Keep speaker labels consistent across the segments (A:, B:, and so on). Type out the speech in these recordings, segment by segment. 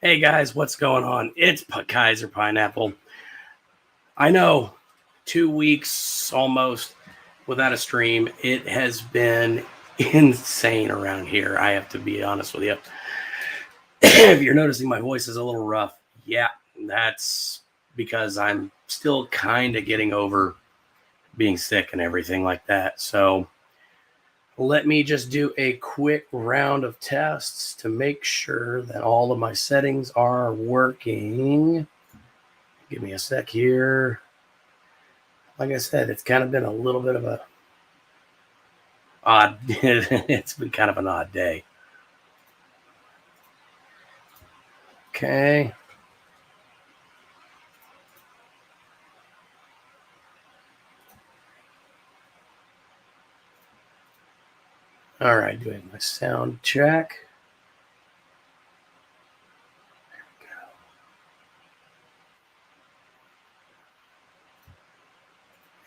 A: Hey guys, what's going on? It's Kaiser Pineapple. I know 2 weeks almost without a stream. It has been insane around here. I have to be honest with you. If you're noticing my voice is a little rough, yeah, that's because I'm still kind of getting over being sick and everything like that. So let me just do a quick round of tests to make sure that all of my settings are working. Give me a sec here. Like I said, it's kind of been a little bit of a odd, it's been kind of an odd day. Okay. All right, doing my sound check.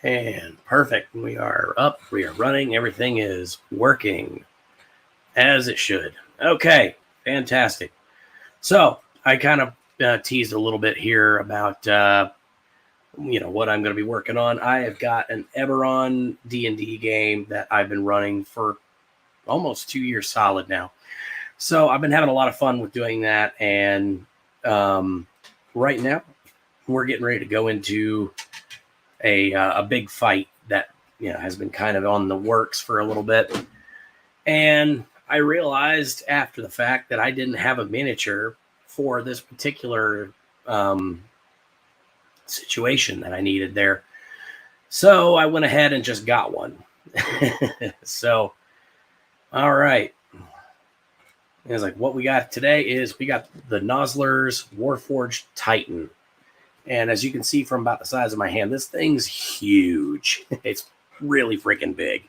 A: And perfect. We are up. We are running. Everything is working as it should. Okay, fantastic. So I kind of teased a little bit here about what I'm going to be working on. I have got an Eberron D&D game that I've been running for almost 2 years solid now. So I've been having a lot of fun with doing that, and right now we're getting ready to go into a big fight that has been kind of on the works for a little bit. And I realized after the fact that I didn't have a miniature for this particular situation that I needed there. So I went ahead and just got one. So, all right. It was like, what we got today is we got the Nozzler's Warforged Titan. And as you can see from about the size of my hand, this thing's huge. It's really freaking big.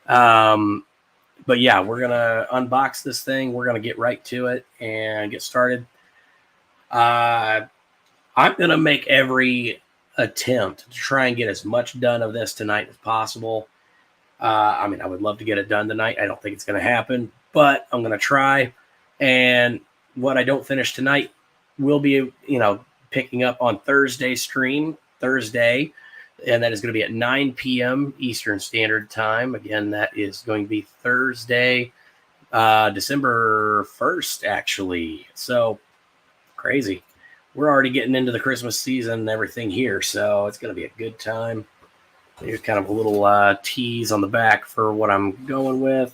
A: But yeah, we're going to unbox this thing. We're going to get right to it and get started. I'm going to make every attempt to try and get as much done of this tonight as possible. I would love to get it done tonight. I don't think it's going to happen, but I'm going to try. And what I don't finish tonight will be, picking up on Thursday stream, and that is going to be at 9 p.m. Eastern Standard Time. Again, that is going to be Thursday, December 1st, actually. So, crazy. We're already getting into the Christmas season and everything here, so it's going to be a good time. Here's kind of a little tease on the back for what I'm going with.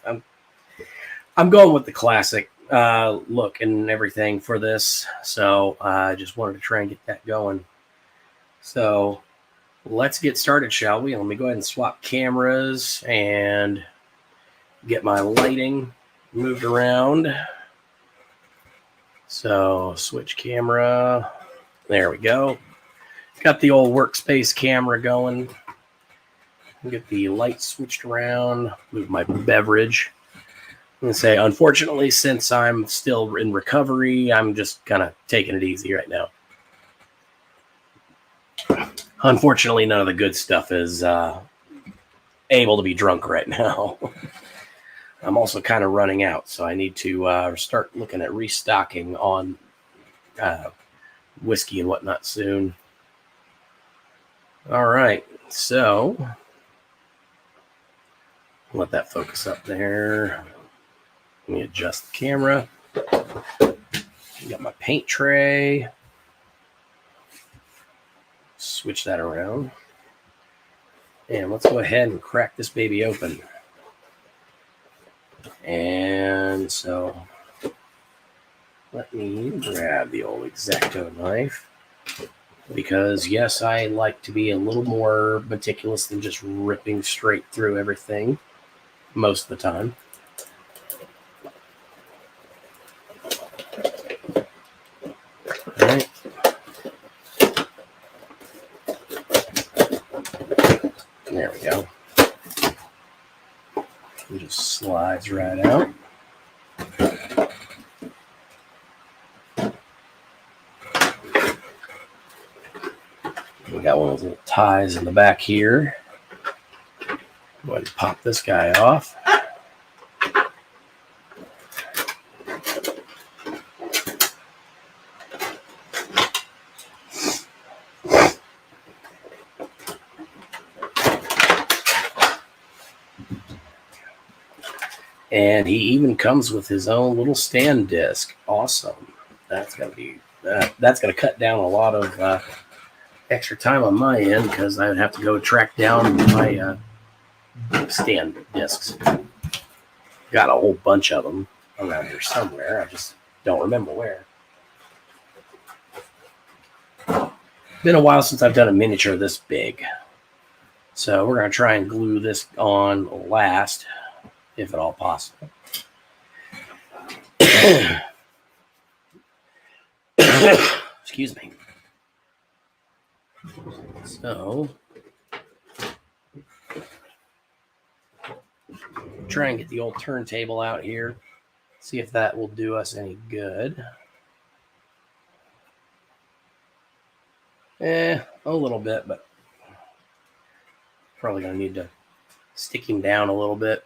A: I'm going with the classic look and everything for this, so I just wanted to try and get that going. So let's get started, shall we? Let me go ahead and swap cameras and get my lighting moved around. So switch camera. There we go. Got the old workspace camera going. Get the light switched around. Move my beverage. I'm going to say, unfortunately, since I'm still in recovery, I'm just kind of taking it easy right now. Unfortunately, none of the good stuff is able to be drunk right now. I'm also kind of running out, so I need to start looking at restocking on whiskey and whatnot soon. All right, so let that focus up there. Let me adjust the camera. Got my paint tray. Switch that around. And let's go ahead and crack this baby open. And so let me grab the old X-Acto knife, because yes, I like to be a little more meticulous than just ripping straight through everything most of the time. All right. There we go. It just slides right out. We got one of those little ties in the back here. Go ahead and pop this guy off. And he even comes with his own little stand disc. Awesome. That's gonna be that's gonna cut down a lot of extra time on my end because I would have to go track down my stand discs. Got a whole bunch of them around here somewhere. I just don't remember where. Been a while since I've done a miniature this big. So we're going to try and glue this on last, if at all possible. Excuse me. So, try and get the old turntable out here. See if that will do us any good. A little bit, but probably going to need to stick him down a little bit.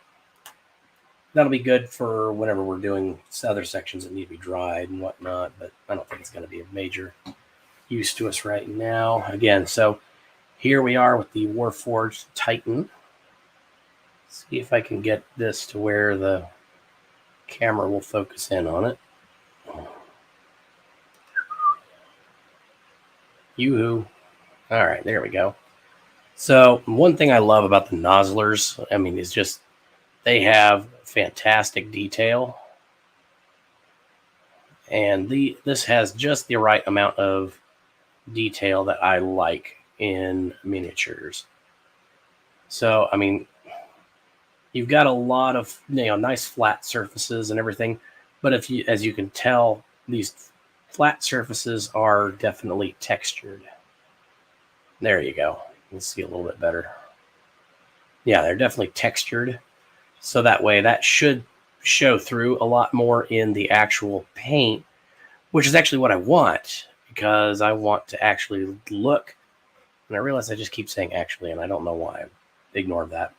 A: That'll be good for whenever we're doing other sections that need to be dried and whatnot, but I don't think it's going to be a major use to us right now. Again, so here we are with the Warforged Titan. See if I can get this to where the camera will focus in on it. Yoo-hoo. All right, there we go. So one thing I love about the nozzlers, is just they have fantastic detail. And this has just the right amount of detail that I like in miniatures. So, you've got a lot of nice flat surfaces and everything, but as you can tell, these flat surfaces are definitely textured. There you go. You can see a little bit better. Yeah, they're definitely textured. So that way that should show through a lot more in the actual paint, which is actually what I want, because I want to actually look. And I realize I just keep saying actually, and I don't know why. I ignored that.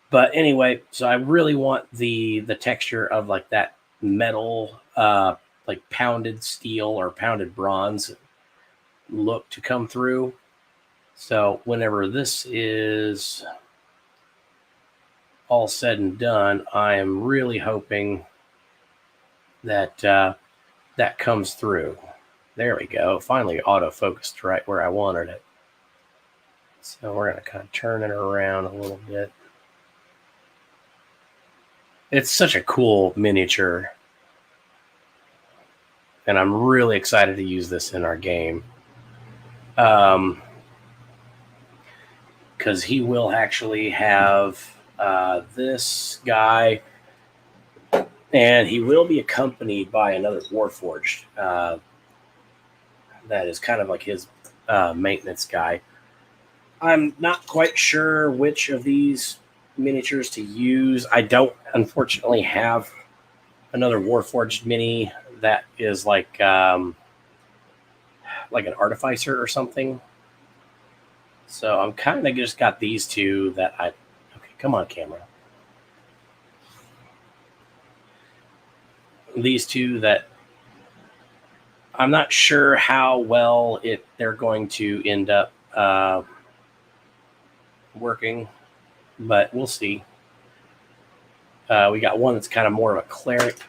A: But anyway, so I really want the texture of like that metal, like pounded steel or pounded bronze look to come through. So whenever this is all said and done, I am really hoping that that comes through. There we go. Finally auto-focused right where I wanted it. So we're going to kind of turn it around a little bit. It's such a cool miniature. And I'm really excited to use this in our game. Because he will actually have this guy, and he will be accompanied by another Warforged that is kind of like his maintenance guy. I'm not quite sure which of these miniatures to use. I don't, unfortunately, have another Warforged mini that is like an artificer or something. So I'm kind of just got these two that okay, come on, camera. These two that I'm not sure how well they're going to end up working, but we'll see. We got one that's kind of more of a cleric.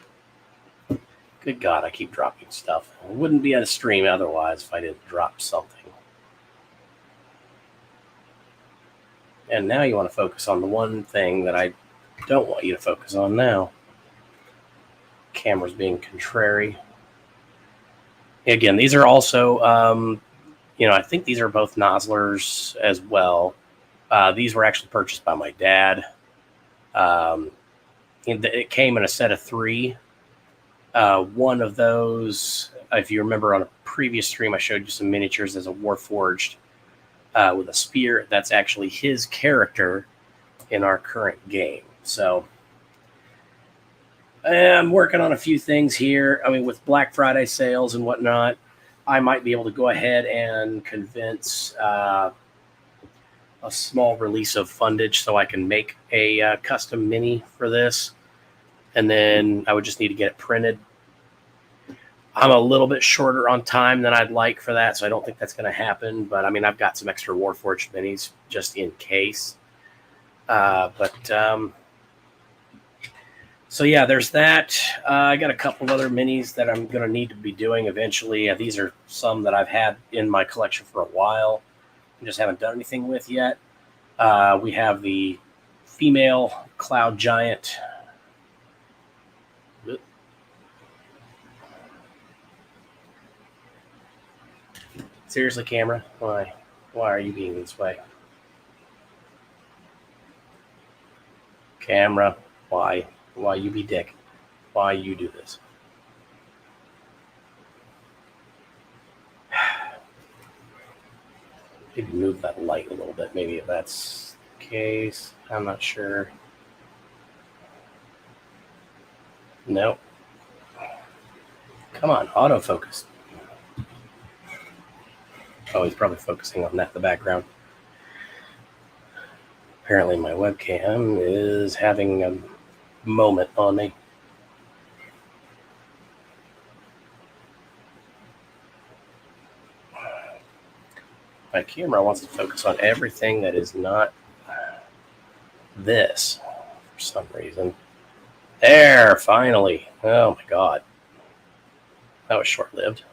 A: Good God, I keep dropping stuff. It wouldn't be at a stream otherwise if I didn't drop something. And now you want to focus on the one thing that I don't want you to focus on now. Camera's being contrary. Again, these are also, I think these are both nozzlers as well. These were actually purchased by my dad. It came in a set of 3. One of those, if you remember on a previous stream, I showed you some miniatures as a Warforged with a spear. That's actually his character in our current game. So I'm working on a few things here. With Black Friday sales and whatnot, I might be able to go ahead and convince a small release of fundage so I can make a custom mini for this. And then I would just need to get it printed. I'm a little bit shorter on time than I'd like for that, so I don't think that's going to happen. But, I've got some extra Warforged minis just in case. So yeah, there's that. I got a couple of other minis that I'm going to need to be doing eventually. These are some that I've had in my collection for a while. I just haven't done anything with yet. We have the female cloud giant. Seriously, camera? Why? Why are you being this way? Camera, why? Why you be dick? Why you do this? Maybe move that light a little bit. Maybe if that's the case. I'm not sure. Nope. Come on, autofocus. Oh, he's probably focusing on that in the background. Apparently my webcam is having a moment on me. My camera wants to focus on everything that is not this for some reason. There, finally. Oh my God. That was short-lived.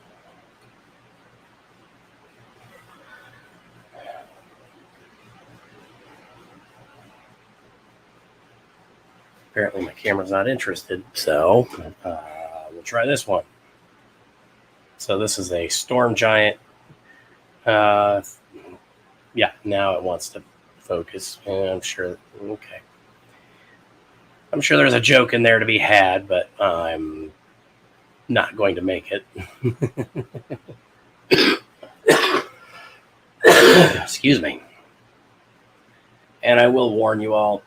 A: Apparently my camera's not interested, so we'll try this one. So this is a storm giant. Yeah, now it wants to focus. And I'm sure, okay. I'm sure there's a joke in there to be had, but I'm not going to make it. Excuse me. And I will warn you all,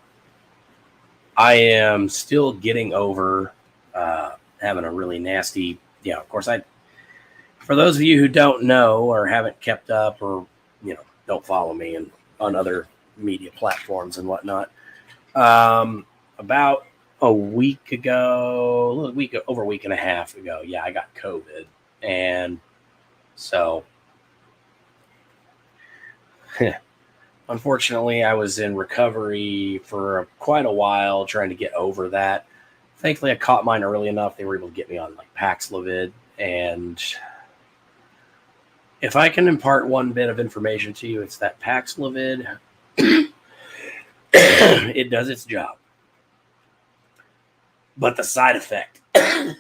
A: I am still getting over having a really nasty, of course, for those of you who don't know or haven't kept up or, don't follow me on other media platforms and whatnot, about a week ago, over a week and a half ago, I got COVID. And so, unfortunately, I was in recovery for quite a while trying to get over that. Thankfully, I caught mine early enough. They were able to get me on like Paxlovid. And if I can impart one bit of information to you, it's that Paxlovid, it does its job. But the side effect, again,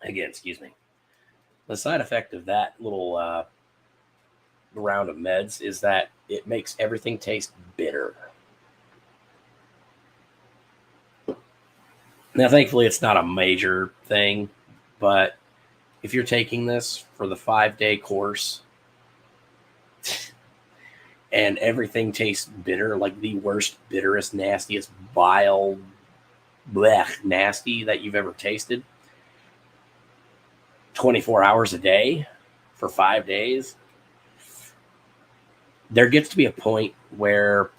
A: excuse me. The side effect of that little round of meds is that it makes everything taste bitter. Now, thankfully, it's not a major thing, but if you're taking this for the 5-day course and everything tastes bitter, like the worst, bitterest, nastiest, vile, blech, nasty that you've ever tasted, 24 hours a day for 5 days, there gets to be a point where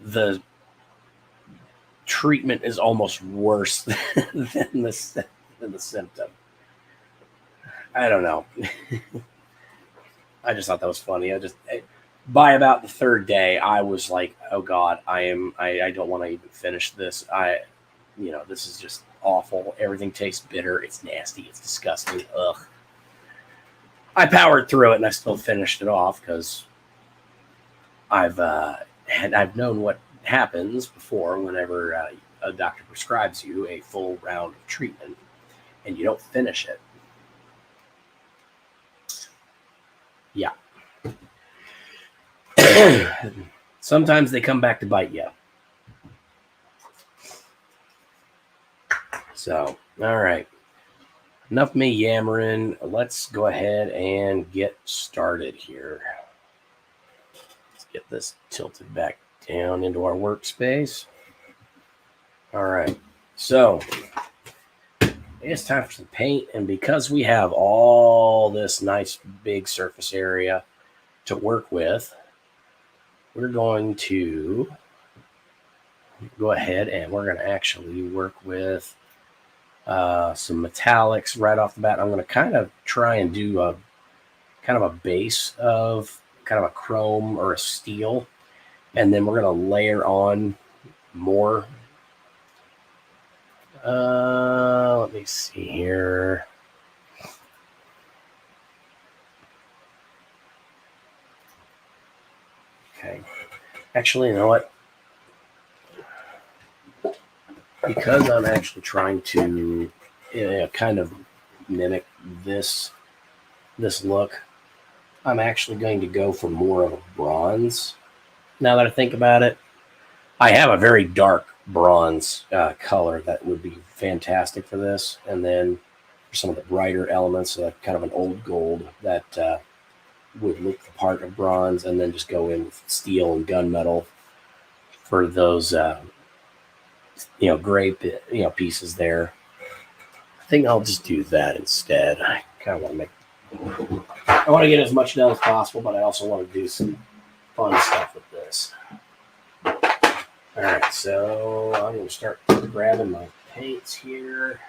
A: the treatment is almost worse than the symptom. I don't know. I just thought that was funny. By about the third day, I was like, oh God, I don't want to even finish this. This is just awful. Everything tastes bitter. It's nasty. It's disgusting. Ugh. I powered through it and I still finished it off because I've known what happens before whenever a doctor prescribes you a full round of treatment and you don't finish it. Yeah. Sometimes they come back to bite you. So, all right. Enough me yammering. Let's go ahead and get started here. Let's get this tilted back down into our workspace. All right. So, it's time for some paint. And because we have all this nice big surface area to work with, we're going to go ahead and we're going to actually work with some metallics right off the bat. I'm going to kind of try and do a kind of a base of kind of a chrome or a steel. And then we're going to layer on more. Let me see here. Okay. Actually, you know what? Because I'm actually trying to kind of mimic this look, I'm actually going to go for more of a bronze. Now that I think about it, I have a very dark bronze color that would be fantastic for this. And then for some of the brighter elements, kind of an old gold that would look the part of bronze, and then just go in with steel and gunmetal for those, gray, pieces there. I think I'll just do that instead. I kind of want to get as much done as possible, but I also want to do some fun stuff with this. All right, so I'm going to start grabbing my paints here.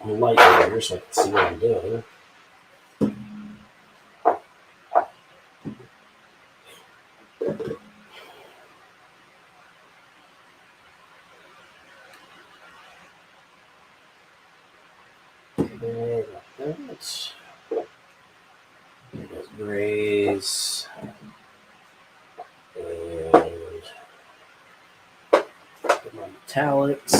A: Light over here so I can see what I'm doing. Okay, like that. There's grays. And get my metallics.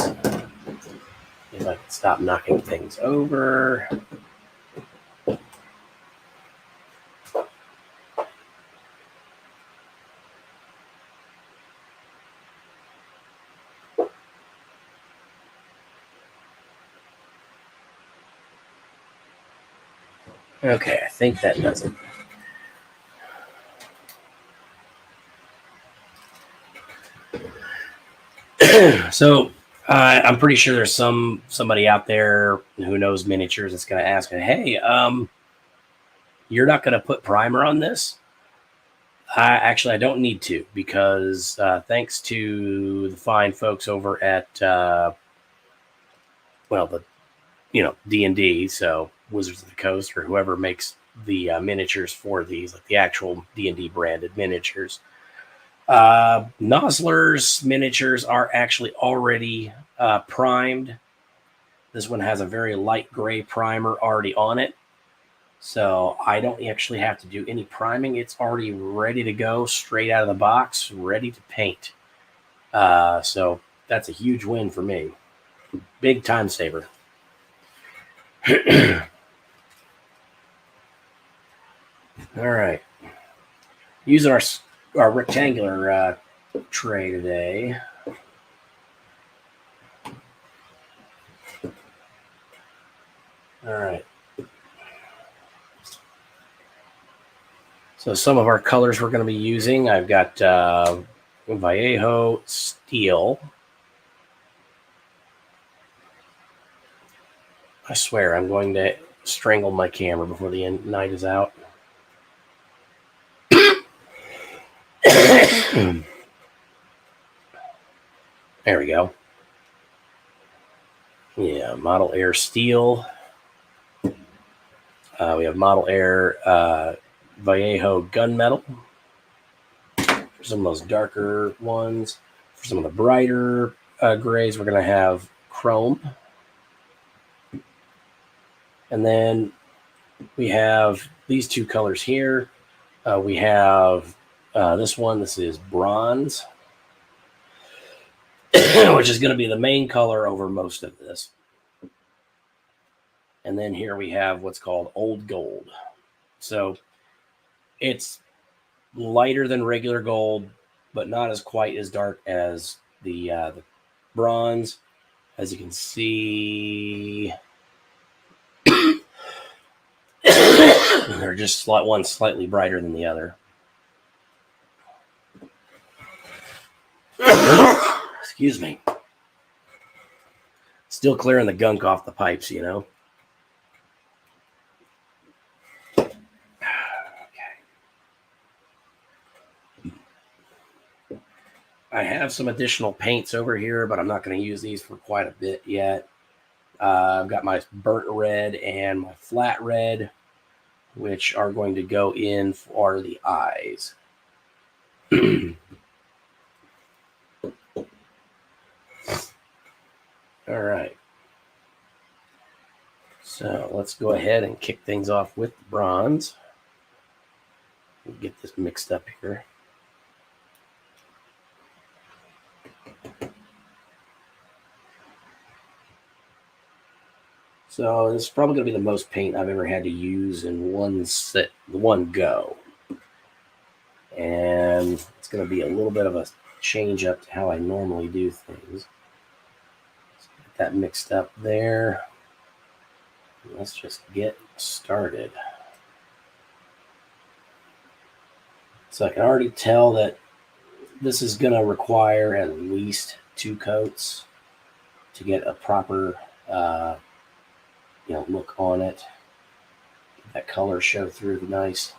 A: If I can stop knocking things over. Okay, I think that does it. So I'm pretty sure there's somebody out there who knows miniatures that's going to ask, hey, you're not going to put primer on this? Actually, I don't need to, because thanks to the fine folks over at D&D, so Wizards of the Coast, or whoever makes the miniatures for these, like the actual D&D branded miniatures. Nosler's miniatures are actually already primed. This one has a very light gray primer already on it, so I don't actually have to do any priming. It's already ready to go, straight out of the box, ready to paint. So that's a huge win for me. Big time saver. All right. Using our rectangular tray today. All right. So some of our colors we're going to be using, I've got Vallejo Steel. I swear I'm going to strangle my camera before the night is out. There we go. Yeah, Model Air Steel. We have Model Air Vallejo Gunmetal. For some of those darker ones. For some of the brighter grays, we're going to have Chrome. And then we have these two colors here. We have this one. This is Bronze, which is going to be the main color over most of this. And then here we have what's called Old Gold. So it's lighter than regular gold, but not as quite as dark as the bronze. As you can see, they're just one slightly brighter than the other. Excuse me. Still clearing the gunk off the pipes, you know. I have some additional paints over here, but I'm not going to use these for quite a bit yet. I've got my burnt red and my flat red, which are going to go in for the eyes. All right. So let's go ahead and kick things off with the bronze. We'll get this mixed up here. So this is probably going to be the most paint I've ever had to use in one go. And it's going to be a little bit of a change up to how I normally do things. Let's get that mixed up there. Let's just get started. So I can already tell that this is going to require at least 2 coats to get a proper look on it. Get that color show through nice.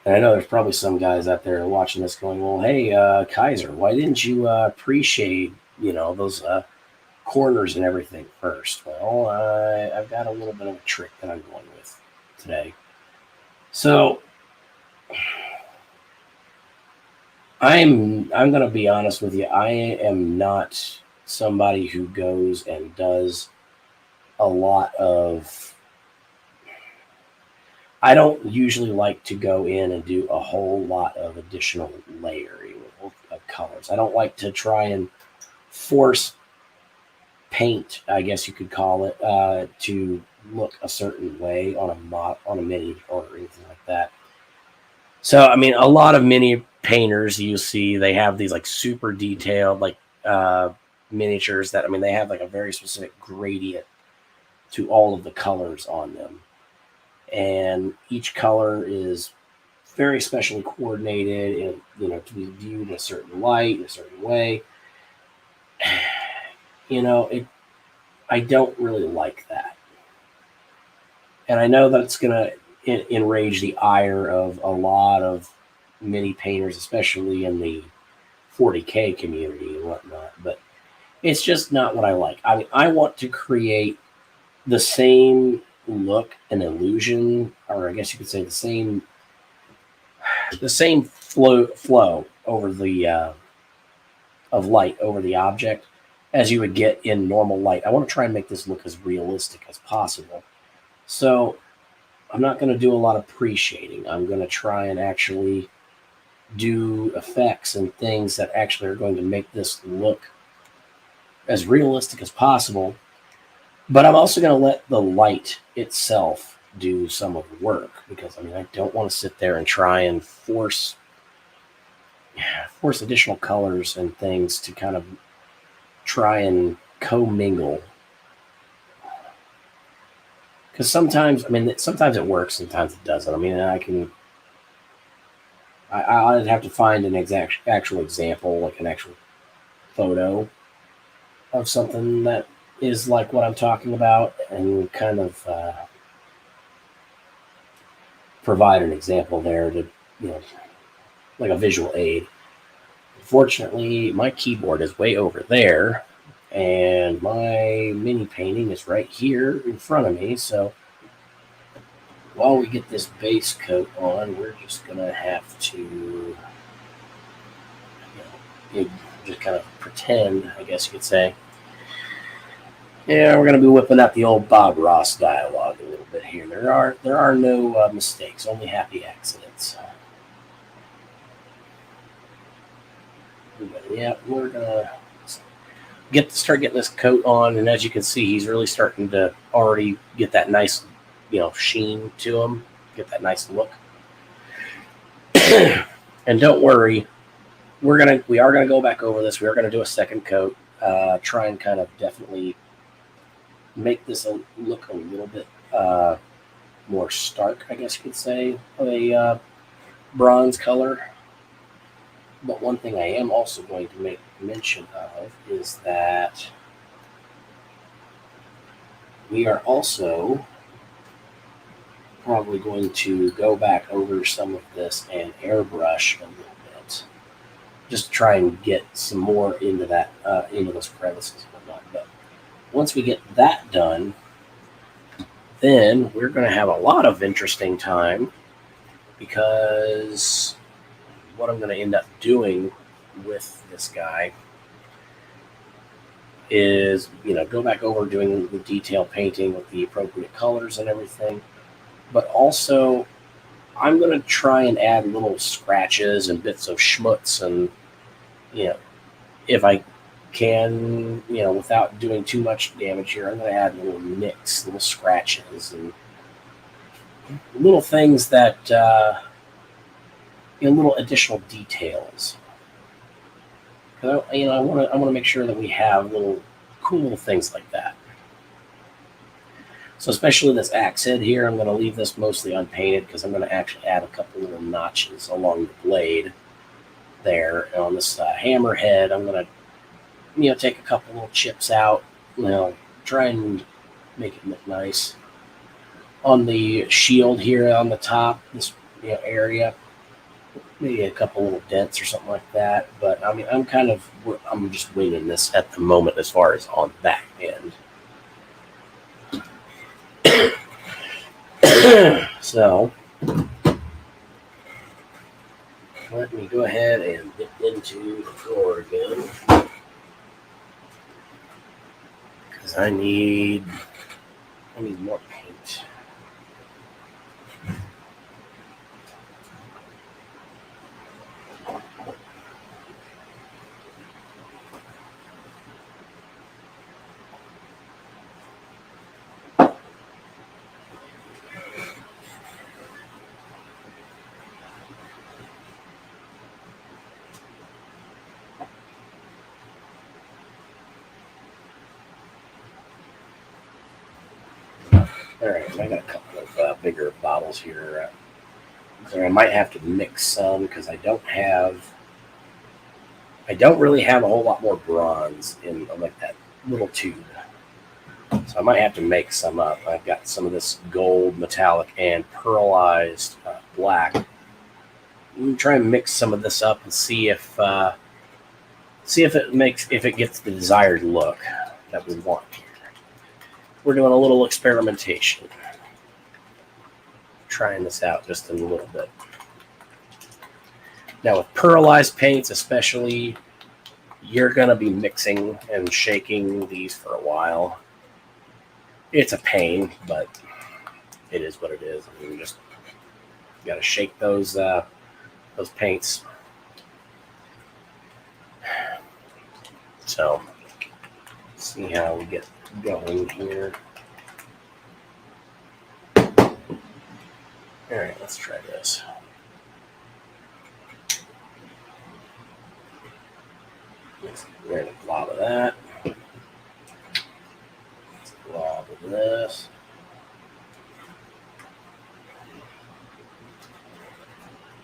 A: And I know there's probably some guys out there watching this going, well, hey, Kaiser, why didn't you appreciate, those corners and everything first? Well, I've got a little bit of a trick that I'm going with today. So I'm going to be honest with you. I am not somebody who goes and does a lot of... I don't usually like to go in and do a whole lot of additional layering of colors. I don't like to try and force paint, I guess you could call it, to look a certain way on a mini or anything like that. So, I mean, a lot of mini painters you see, they have these like super detailed miniatures that, I mean, they have like a very specific gradient to all of the colors on them. And each color is very specially coordinated and, to be viewed in a certain light, in a certain way. I don't really like that. And I know that it's going to enrage the ire of a lot of mini painters, especially in the 40K community and whatnot. But it's just not what I like. I mean, I want to create the same look and illusion, or I guess you could say the same flow over the of light over the object as you would get in normal light. I want to try and make this look as realistic as possible. So I'm not going to do a lot of pre-shading. I'm going to try and actually do effects and things that actually are going to make this look as realistic as possible. But I'm also going to let the light itself do some of the work, because, I mean, I don't want to sit there and try and force additional colors and things to kind of try and commingle. Because sometimes it works, sometimes it doesn't. I mean, I'd have to find an actual example, like an actual photo of something that is like what I'm talking about, and kind of provide an example there to, like a visual aid. Unfortunately, my keyboard is way over there, and my mini painting is right here in front of me. So while we get this base coat on, we're just going to have to just kind of pretend, I guess you could say. Yeah, we're going to be whipping out the old Bob Ross dialogue a little bit here. There are no mistakes, only happy accidents. But yeah, we're going to start getting this coat on, and as you can see, he's really starting to already get that nice, sheen to him, get that nice look. And don't worry, we are gonna go back over this. We are gonna do a second coat, try and kind of definitely make this look a little bit more stark, I guess you could say, of a bronze color. But one thing I am also going to make mention of is that we are also probably going to go back over some of this and airbrush a little bit, just to try and get some more into that, into those crevices and whatnot. But once we get that done, then we're going to have a lot of interesting time, because what I'm going to end up doing with this guy is, go back over doing the detail painting with the appropriate colors and everything. But also, I'm going to try and add little scratches and bits of schmutz, and, if I can, without doing too much damage here, I'm going to add little nicks, little scratches, and little things that, little additional details. I want to make sure that we have little cool things like that. So especially this axe head here, I'm going to leave this mostly unpainted, because I'm going to actually add a couple little notches along the blade there. And on this hammer head, I'm going to take a couple little chips out, try and make it look nice. On the shield here on the top, this area, maybe a couple little dents or something like that. But I'm just winging this at the moment as far as on that end. So let me go ahead and dip into the drawer again, because I need more paint. All right, I got a couple of bigger bottles here. So I might have to mix some, because I don't really have a whole lot more bronze in like that little tube. So I might have to make some up. I've got some of this gold, metallic, and pearlized black. I'm gonna try and mix some of this up and see if it gets the desired look that we want here. We're doing a little experimentation, trying this out just a little bit. Now with pearlized paints especially, you're going to be mixing and shaking these for a while. It's a pain, but it is what it is. I mean, you just got to shake those paints. So, let's see how we get going here. All right, let's try this. Let's get a glob of that. Let's glob of this.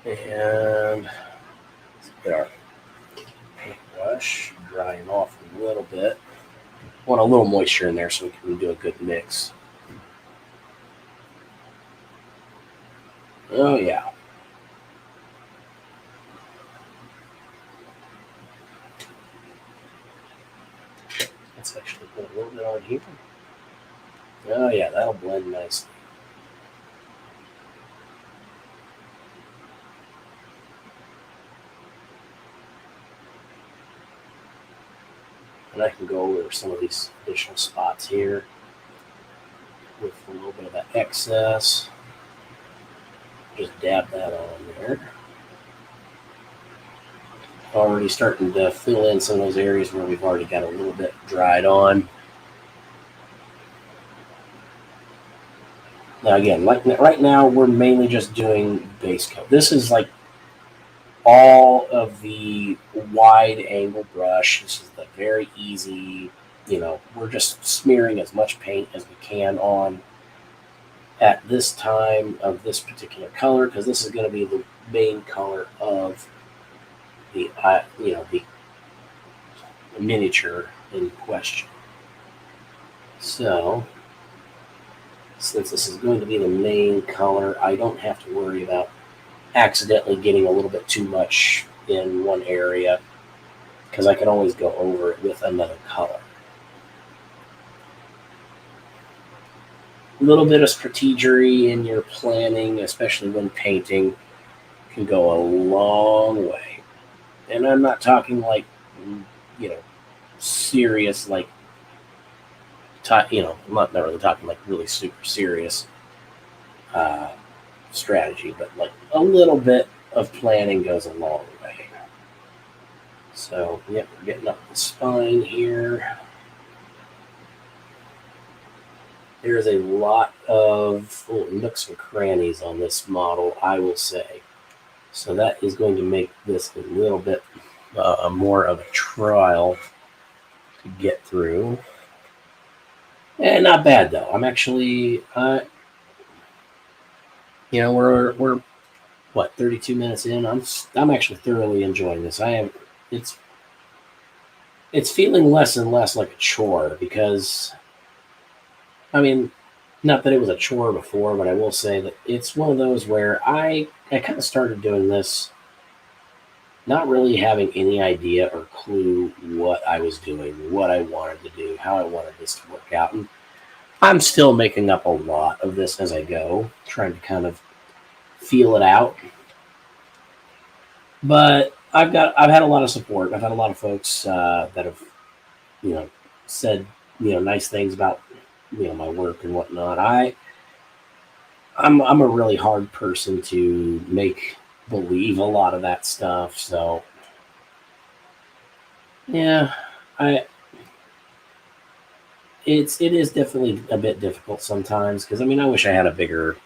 A: And let's get our paintbrush, drying off a little bit. Want a little moisture in there so we can do a good mix. Oh yeah. Let's actually put a little bit on here. Oh yeah, that'll blend nicely. And I can go over some of these additional spots here with a little bit of that excess. Just dab that on there. Already starting to fill in some of those areas where we've already got a little bit dried on. Now again, like right now, we're mainly just doing base coat. This is like all of the wide angle brush. This is the very easy, we're just smearing as much paint as we can on at this time of this particular color, because this is going to be the main color of the the miniature in question. So since this is going to be the main color, I don't have to worry about accidentally getting a little bit too much in one area, because I can always go over it with another color. A little bit of strategery in your planning, especially when painting, can go a long way. And I'm not talking like, serious, like, I'm not really talking like really super serious uh, strategy, but like a little bit of planning goes a long way. So, yep, we're getting up the spine here. There's a lot of nooks and crannies on this model, I will say. So that is going to make this a little bit more of a trial to get through. And not bad though. I'm actually, we're what, 32 minutes in. I'm actually thoroughly enjoying this. It's feeling less and less like a chore, because, I mean, not that it was a chore before, but I will say that it's one of those where I kind of started doing this not really having any idea or clue what I was doing, what I wanted to do, how I wanted this to work out. And I'm still making up a lot of this as I go, trying to kind of feel it out. But I've had a lot of support. I've had a lot of folks that have, said, nice things about, my work and whatnot. I'm a really hard person to make believe a lot of that stuff. So yeah, it is definitely a bit difficult sometimes, because I wish I had a bigger,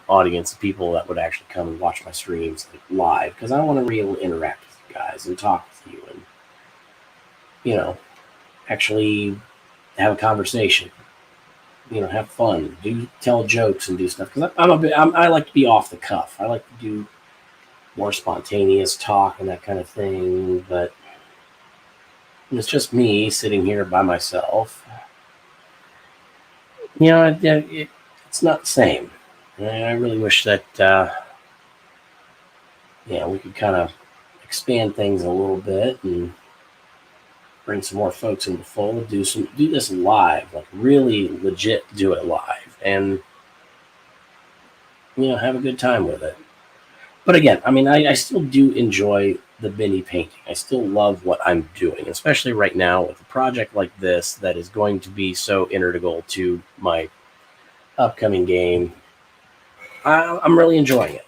A: audience of people that would actually come and watch my streams live, because I want to be able to interact with you guys and talk with you and, actually have a conversation, have fun, tell jokes and do stuff. Because I like to be off the cuff. I like to do more spontaneous talk and that kind of thing. But it's just me sitting here by myself. It's not the same. And I really wish that, we could kind of expand things a little bit and bring some more folks in the fold. Do this live, like really legit do it live, and have a good time with it. But again, I still do enjoy the mini painting. I still love what I'm doing, especially right now with a project like this that is going to be so integral to my upcoming game. I'm really enjoying it.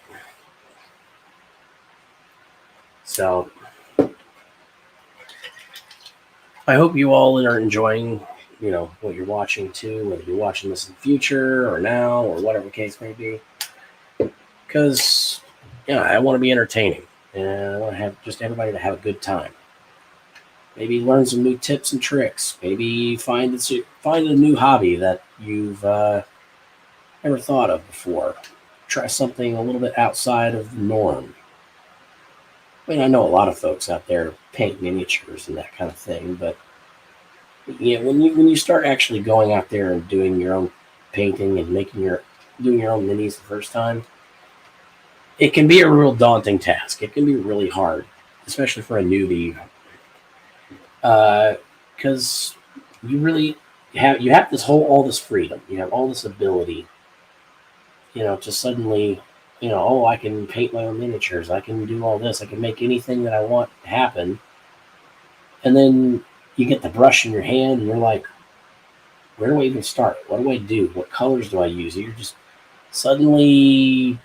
A: So I hope you all are enjoying, what you're watching too, whether you're watching this in the future or now or whatever the case may be. Because, I want to be entertaining, and I want to have just everybody to have a good time. Maybe learn some new tips and tricks. Maybe find a new hobby that you've never thought of before. Try something a little bit outside of the norm. I know a lot of folks out there paint miniatures and that kind of thing, but when you start actually going out there and doing your own painting and doing your own minis the first time, it can be a real daunting task. It can be really hard, especially for a newbie, because you really have all this freedom. You have all this ability, to suddenly, I can paint my own miniatures. I can do all this. I can make anything that I want happen. And then you get the brush in your hand and you're like, where do I even start? What do I do? What colors do I use? You're just suddenly,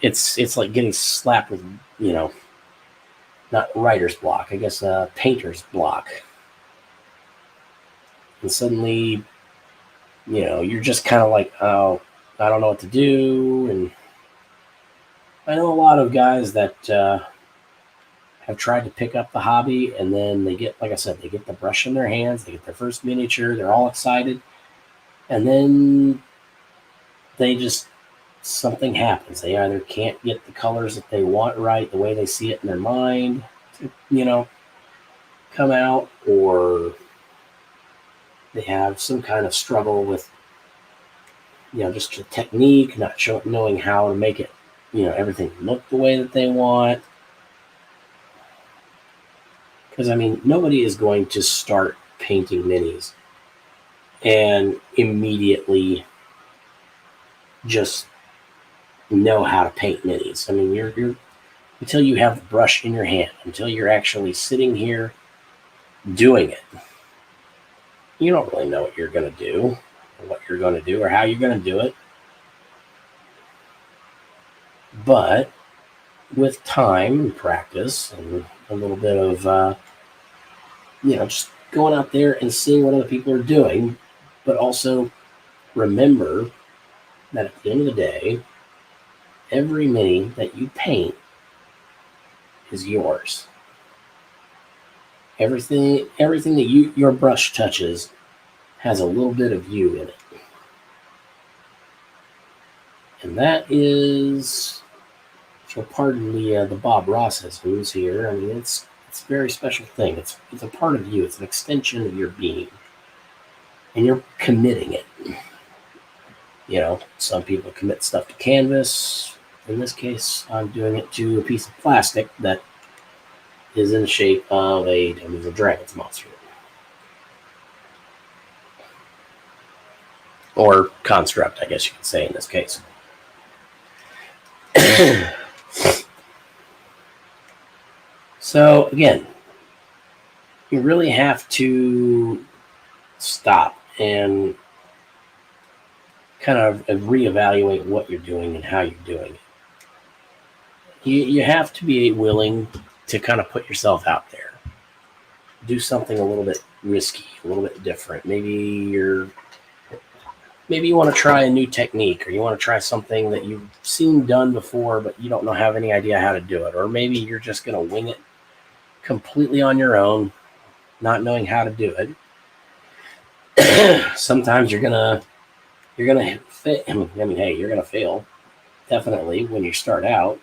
A: it's like getting slapped with, not writer's block, I guess, painter's block. And suddenly, you're just kind of like, oh, I don't know what to do. And I know a lot of guys that have tried to pick up the hobby, and then they get, like I said, they get the brush in their hands, they get their first miniature, they're all excited, and then something happens. They either can't get the colors that they want right, the way they see it in their mind, to, come out, or they have some kind of struggle with just a technique, not knowing how to make it, everything look the way that they want. Because, nobody is going to start painting minis and immediately just know how to paint minis. You're until you have the brush in your hand, until you're actually sitting here doing it, you don't really know what you're going to do, or what you're going to do, or how you're going to do it. But with time and practice and a little bit of, just going out there and seeing what other people are doing, but also remember that at the end of the day, every mini that you paint is yours. Everything that your brush touches has a little bit of you in it. And that is, so pardon the Bob Rossisms here. It's a very special thing. It's a part of you. It's an extension of your being. And you're committing it. Some people commit stuff to canvas. In this case, I'm doing it to a piece of plastic that is in the shape of a Dungeons and Dragons monster. Or construct, I guess you could say in this case. So, again, you really have to stop and kind of reevaluate what you're doing and how you're doing it. You have to be willing to kind of put yourself out there. Do something a little bit risky, a little bit different. Maybe you want to try a new technique, or you want to try something that you've seen done before, but you don't have any idea how to do it. Or maybe you're just going to wing it completely on your own, not knowing how to do it. Sometimes you're gonna fail. Hey, you're gonna fail, definitely, when you start out.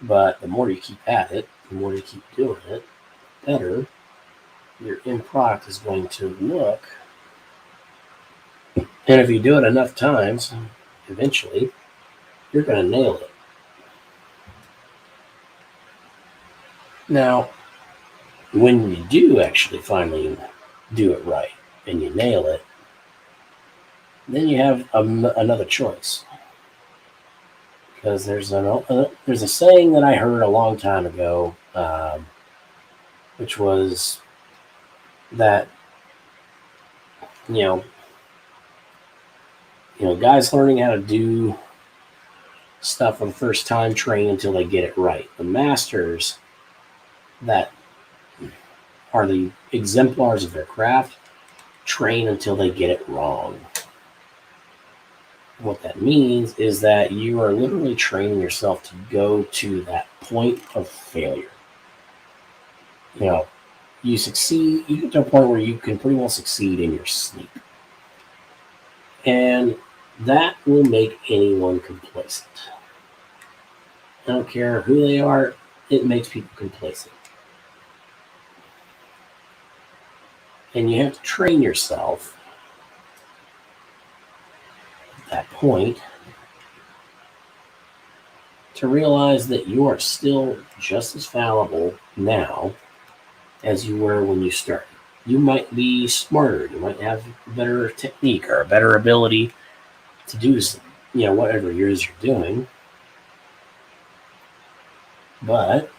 A: But the more you keep at it, the more you keep doing it, better your end product is going to look. And if you do it enough times, eventually, you're going to nail it. Now, when you do actually finally do it right and you nail it, then you have another choice. Because there's a saying that I heard a long time ago, which was that, guys learning how to do stuff for the first time train until they get it right. The masters that are the exemplars of their craft train until they get it wrong. What that means is that you are literally training yourself to go to that point of failure. You succeed, you get to a point where you can pretty well succeed in your sleep. And that will make anyone complacent. I don't care who they are, it makes people complacent. And you have to train yourself at that point to realize that you are still just as fallible now as you were when you started. You might be smarter, you might have a better technique or a better ability to do, whatever it is you're doing. But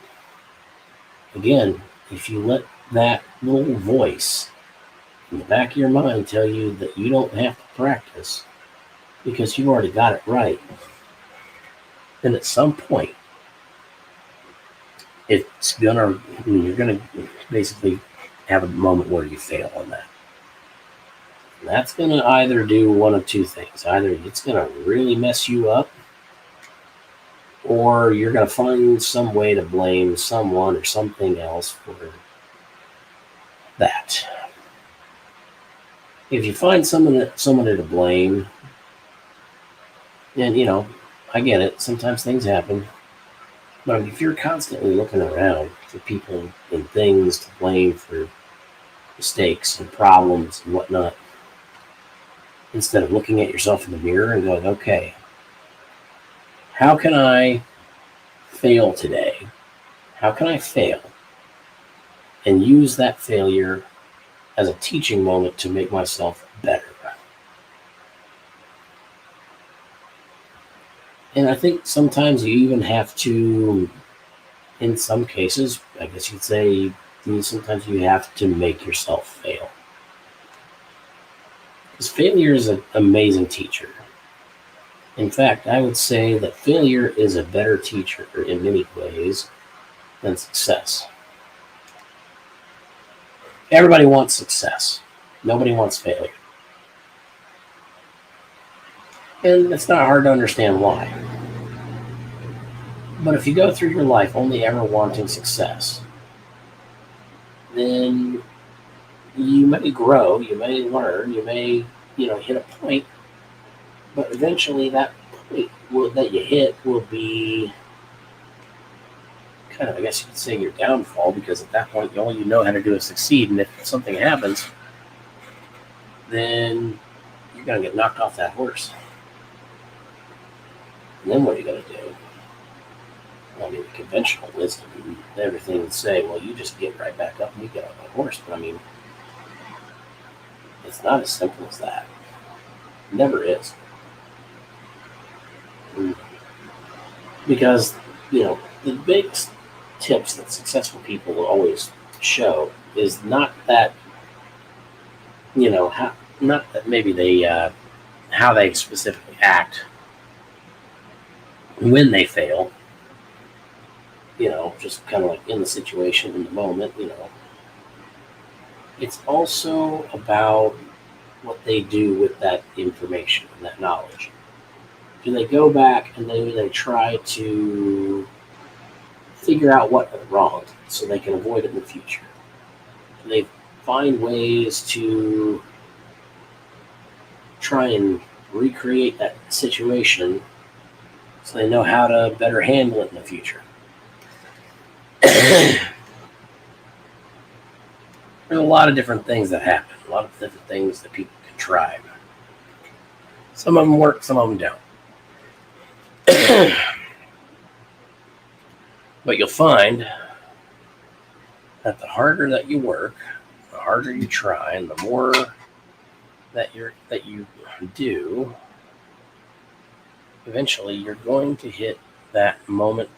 A: again, if you let that little voice in the back of your mind tell you that you don't have to practice because you've already got it right, then at some point you're gonna basically have a moment where you fail on that. And that's gonna either do one of two things. Either it's gonna really mess you up, or you're gonna find some way to blame someone or something else for that. If you find someone to blame, then I get it. Sometimes things happen. But if you're constantly looking around for people and things to blame for mistakes and problems and whatnot, instead of looking at yourself in the mirror and going, okay, how can I fail today? How can I fail and use that failure as a teaching moment to make myself better? And I think sometimes you even have to, in some cases, I guess you'd say, sometimes you have to make yourself fail. Because failure is an amazing teacher. In fact, I would say that failure is a better teacher in many ways than success. Everybody wants success. Nobody wants failure. And it's not hard to understand why. But if you go through your life only ever wanting success, then you may grow, you may learn, you may, hit a point, but eventually that point that you hit will be kind of, I guess you could say, your downfall, because at that point, all you know how to do is succeed, and if something happens, then you're going to get knocked off that horse. And then what are you going to do? Well, I mean, the conventional wisdom and everything would say, well, you just get right back up and you get on that horse. But I mean, it's not as simple as that. It never is. Because, the biggest tips that successful people will always show is not that, not that maybe they, how they specifically act when they fail, just kind of like in the situation, in the moment, It's also about what they do with that information and that knowledge. Do they go back and they try to figure out what went wrong so they can avoid it in the future? Do they find ways to try and recreate that situation so they know how to better handle it in the future? There's a lot of different things that happen, a lot of different things that people can try. Some of them work, some of them don't. But you'll find that the harder that you work, the harder you try, and the more that you do, eventually you're going to hit that moment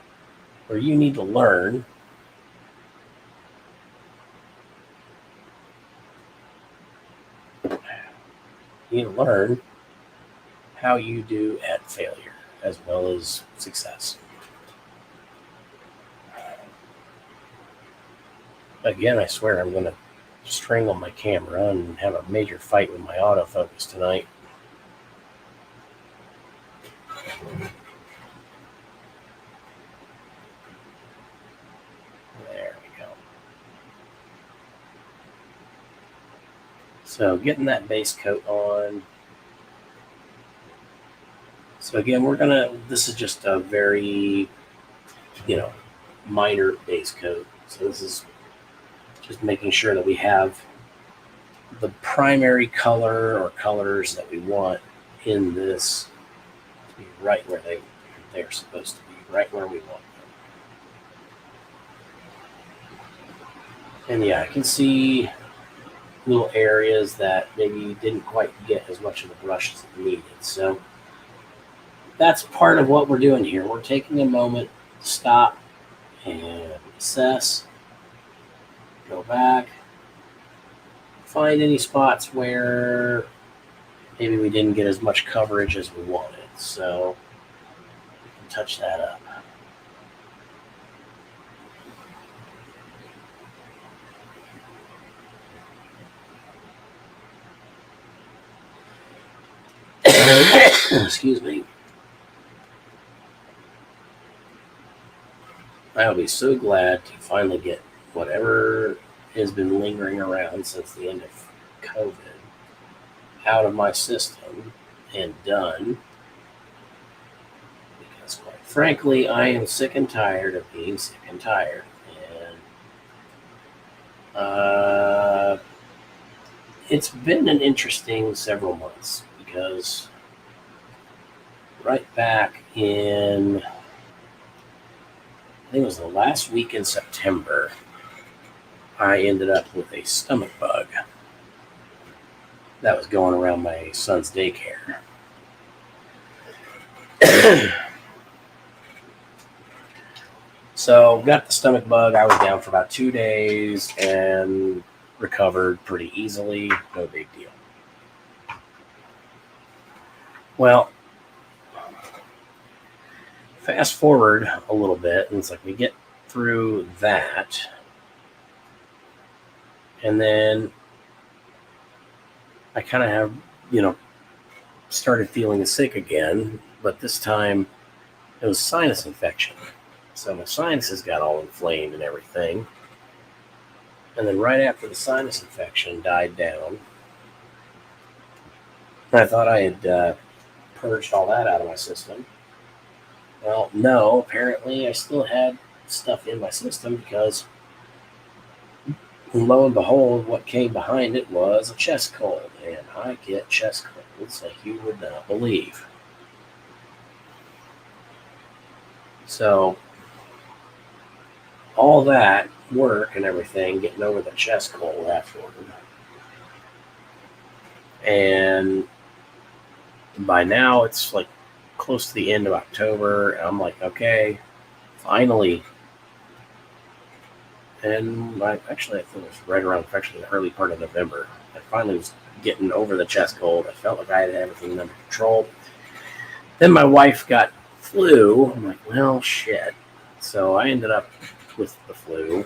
A: where you need to learn how you do at failure as well as success. Again, I swear I'm going to strangle my camera and have a major fight with my autofocus tonight. There we go. So getting that base coat on. So again, this is just a very, minor base coat. So this is just making sure that we have the primary color or colors that we want in this to be right where they're supposed to be, right where we want them. And yeah, I can see little areas that maybe didn't quite get as much of the brush as it needed. So that's part of what we're doing here. We're taking a moment to stop and assess, go back, find any spots where maybe we didn't get as much coverage as we wanted. So we can touch that up. Excuse me. I'll be so glad to finally get whatever has been lingering around since the end of COVID out of my system and done. Because quite frankly, I am sick and tired of being sick and tired. And it's been an interesting several months because right back in, I think it was the last week in September, I ended up with a stomach bug that was going around my son's daycare. So got the stomach bug. I was down for about 2 days and recovered pretty easily. No big deal. Well, fast forward a little bit, and it's like we get through that, and then I kind of have, started feeling sick again, but this time it was sinus infection. So my sinuses got all inflamed and everything. And then right after the sinus infection died down, I thought I had purged all that out of my system. Well, no, apparently I still had stuff in my system because, lo and behold, what came behind it was a chest cold. And I get chest colds like you would not believe. So all that work and everything, getting over the chest cold afterward. And by now it's like close to the end of October. And I'm like, okay, finally. And I think it was right around the early part of November. I finally was getting over the chest cold. I felt like I had everything under control. Then my wife got flu. I'm like, well, shit. So I ended up with the flu.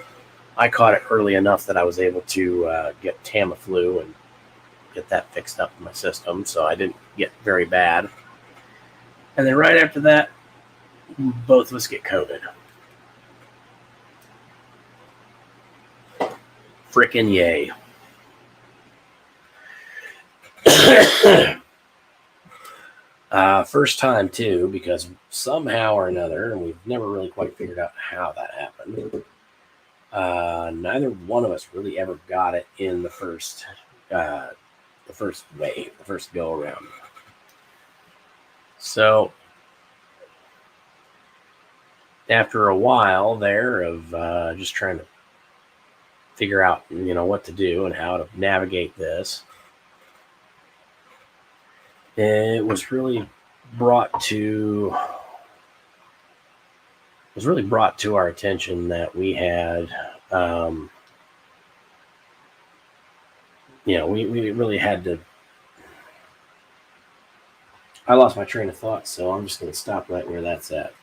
A: I caught it early enough that I was able to get Tamiflu and get that fixed up in my system, so I didn't get very bad. And then right after that, both of us get COVID. Frickin' yay. First time, too, because somehow or another, and we've never really quite figured out how that happened, neither one of us really ever got it in the first wave, the first go around. So after a while there of just trying to figure out, what to do and how to navigate this, it was really brought to our attention that we had, we really had to. I lost my train of thought, so I'm just going to stop right where that's at.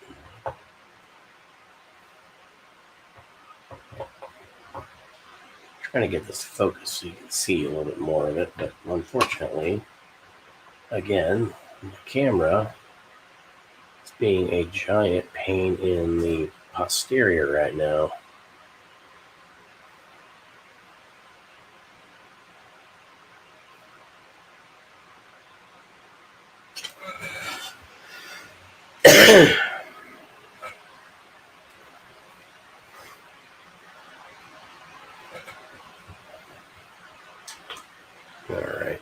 A: Trying to get this focused so you can see a little bit more of it, but unfortunately, again, the camera is being a giant pain in the posterior right now. All right.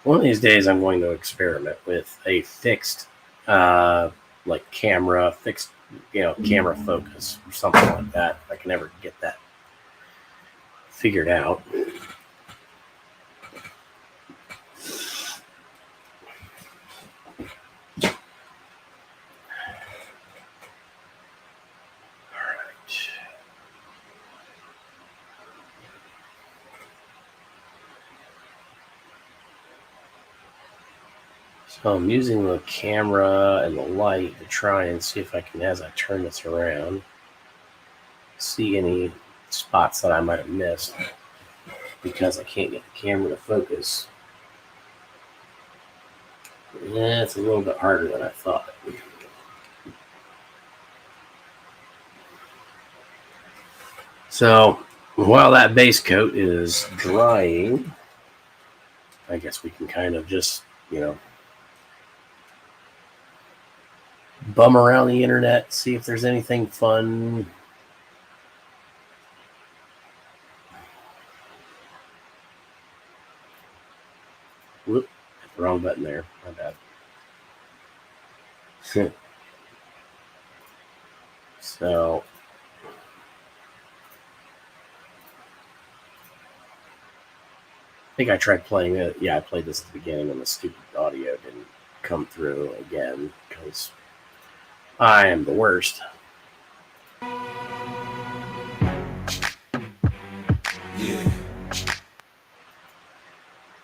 A: One of these days, I'm going to experiment with a fixed, camera focus or something like that. If I can ever get that figured out. So I'm using the camera and the light to try and see if I can, as I turn this around, see any spots that I might have missed because I can't get the camera to focus. Yeah, it's a little bit harder than I thought. So while that base coat is drying, I guess we can kind of just, bum around the internet, see if there's anything fun. Whoop, hit the wrong button there. My bad. So, I think I tried playing it. Yeah, I played this at the beginning and the stupid audio didn't come through again because I am the worst.
B: Yeah.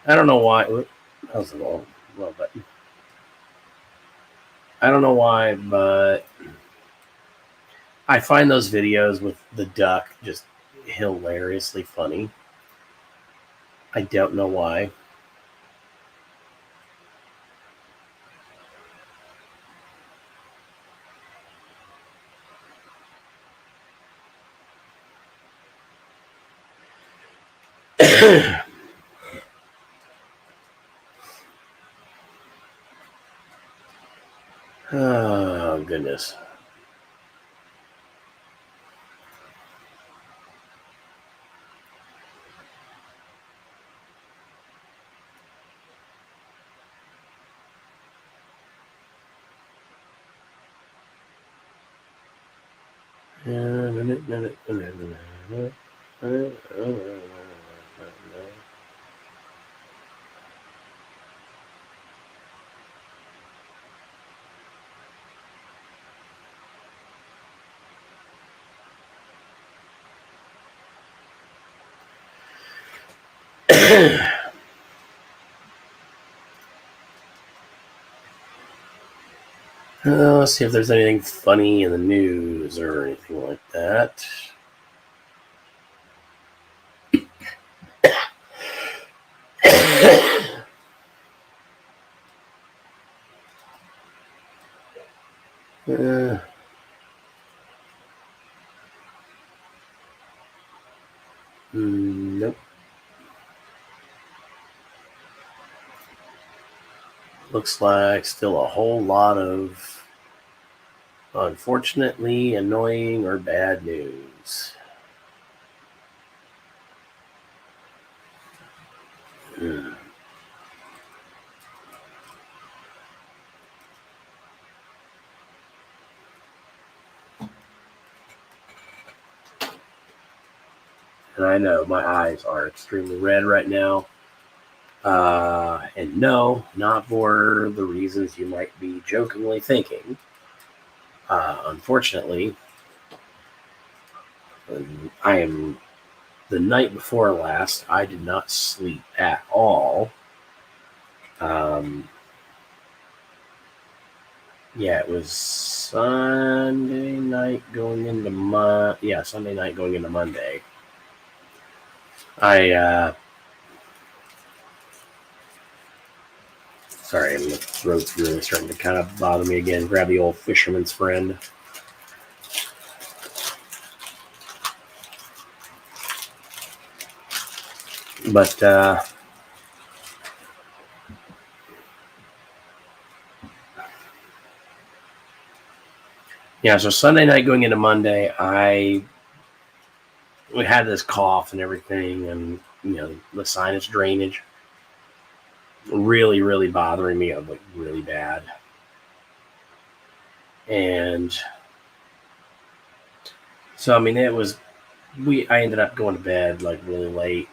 A: I don't know why. That was a low button. I don't know why, but I find those videos with the duck just hilariously funny. I don't know why. Oh, goodness. Let's see if there's anything funny in the news or anything like that. Nope. Looks like still a whole lot of unfortunately annoying or bad news. And I know my eyes are extremely red right now. And no, not for the reasons you might be jokingly thinking. Unfortunately, I am the night before last. I did not sleep at all. Yeah, it was Sunday night going into Sunday night going into Monday. Sorry, the throat's really starting to kind of bother me again. Grab the old fisherman's friend. But yeah, so Sunday night going into Monday, we had this cough and everything, and the sinus drainage really, really bothering me, like really bad. And so, I mean, I ended up going to bed like really late,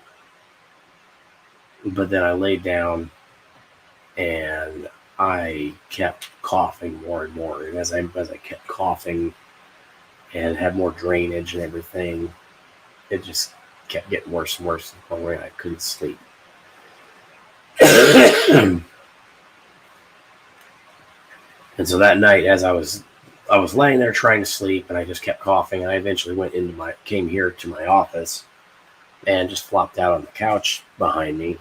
A: but then I laid down and I kept coughing more and more. And as I kept coughing and had more drainage and everything, it just kept getting worse and worse to the point where I couldn't sleep. And so that night, as I was laying there trying to sleep, and I just kept coughing, and I eventually came here to my office, and just flopped out on the couch behind me,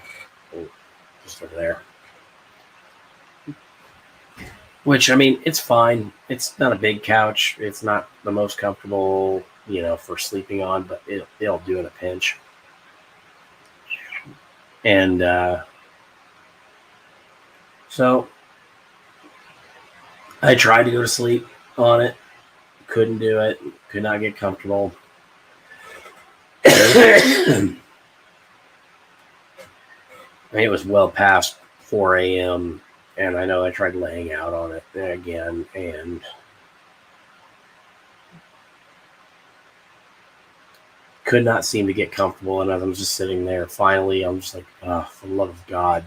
A: just over there. Which, I mean, it's fine. It's not a big couch. It's not the most comfortable, for sleeping on, but it'll do in a pinch. And so I tried to go to sleep on it. Couldn't do it. Could not get comfortable. It was well past 4 a.m. And I know I tried laying out on it again, and could not seem to get comfortable. And as I'm just sitting there, finally, I'm just like, oh, for the love of God,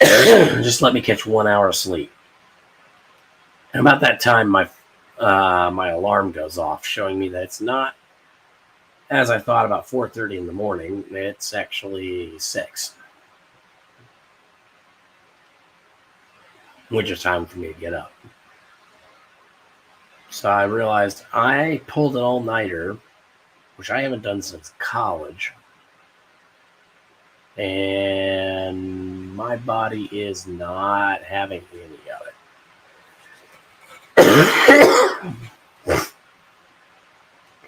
A: just let me catch 1 hour of sleep. And about that time, my alarm goes off, showing me that it's not, as I thought, about 4:30 in the morning. It's actually 6, which is time for me to get up. So I realized I pulled an all-nighter, which I haven't done since college. And my body is not having any of it.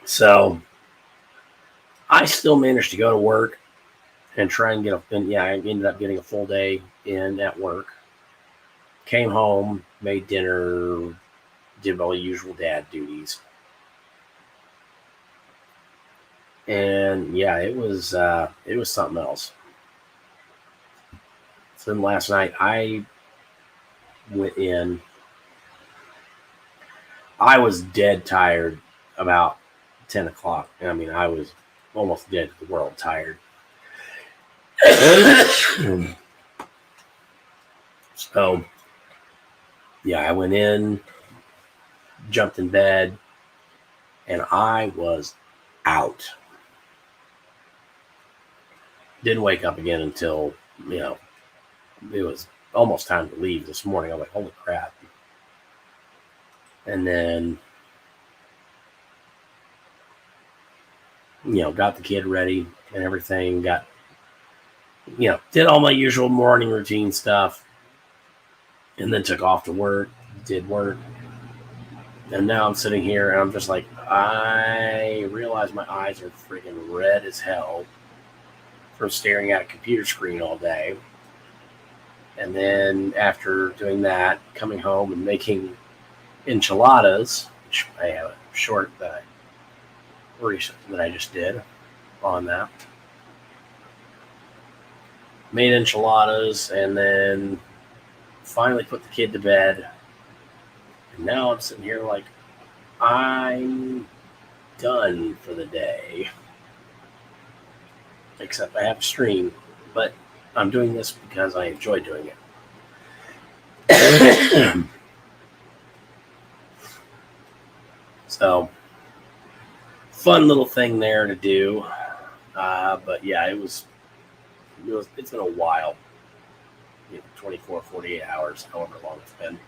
A: So I still managed to go to work and try and I ended up getting a full day in at work. Came home, made dinner, did all the usual dad duties. And yeah, it was something else. So then last night I went in. I was dead tired about 10 o'clock. I mean, I was almost dead to the world tired. So, yeah, I went in, jumped in bed, and I was out. Didn't wake up again until, it was almost time to leave this morning. I was like, holy crap. And then, got the kid ready and everything. Did all my usual morning routine stuff. And then took off to work, did work. And now I'm sitting here and I'm just like, I realize my eyes are freaking red as hell from staring at a computer screen all day. And then after doing that, coming home and making enchiladas, which I have a short that I just did on that. Made enchiladas and then finally put the kid to bed. And now I'm sitting here like, I'm done for the day. Except I have a stream, but I'm doing this because I enjoy doing it. So, fun little thing there to do. But yeah, it's been a while. 24, 48 hours, however long it's been.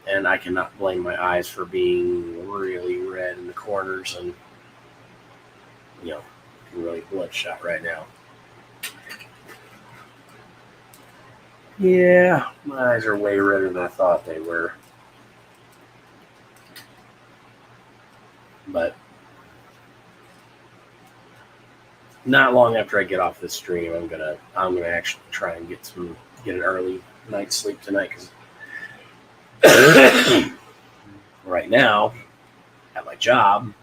A: And I cannot blame my eyes for being really red in the corners and, really bloodshot right now. Yeah, my eyes are way redder than I thought they were. But not long after I get off this stream, I'm gonna actually try and get an early night's sleep tonight, because right now at my job,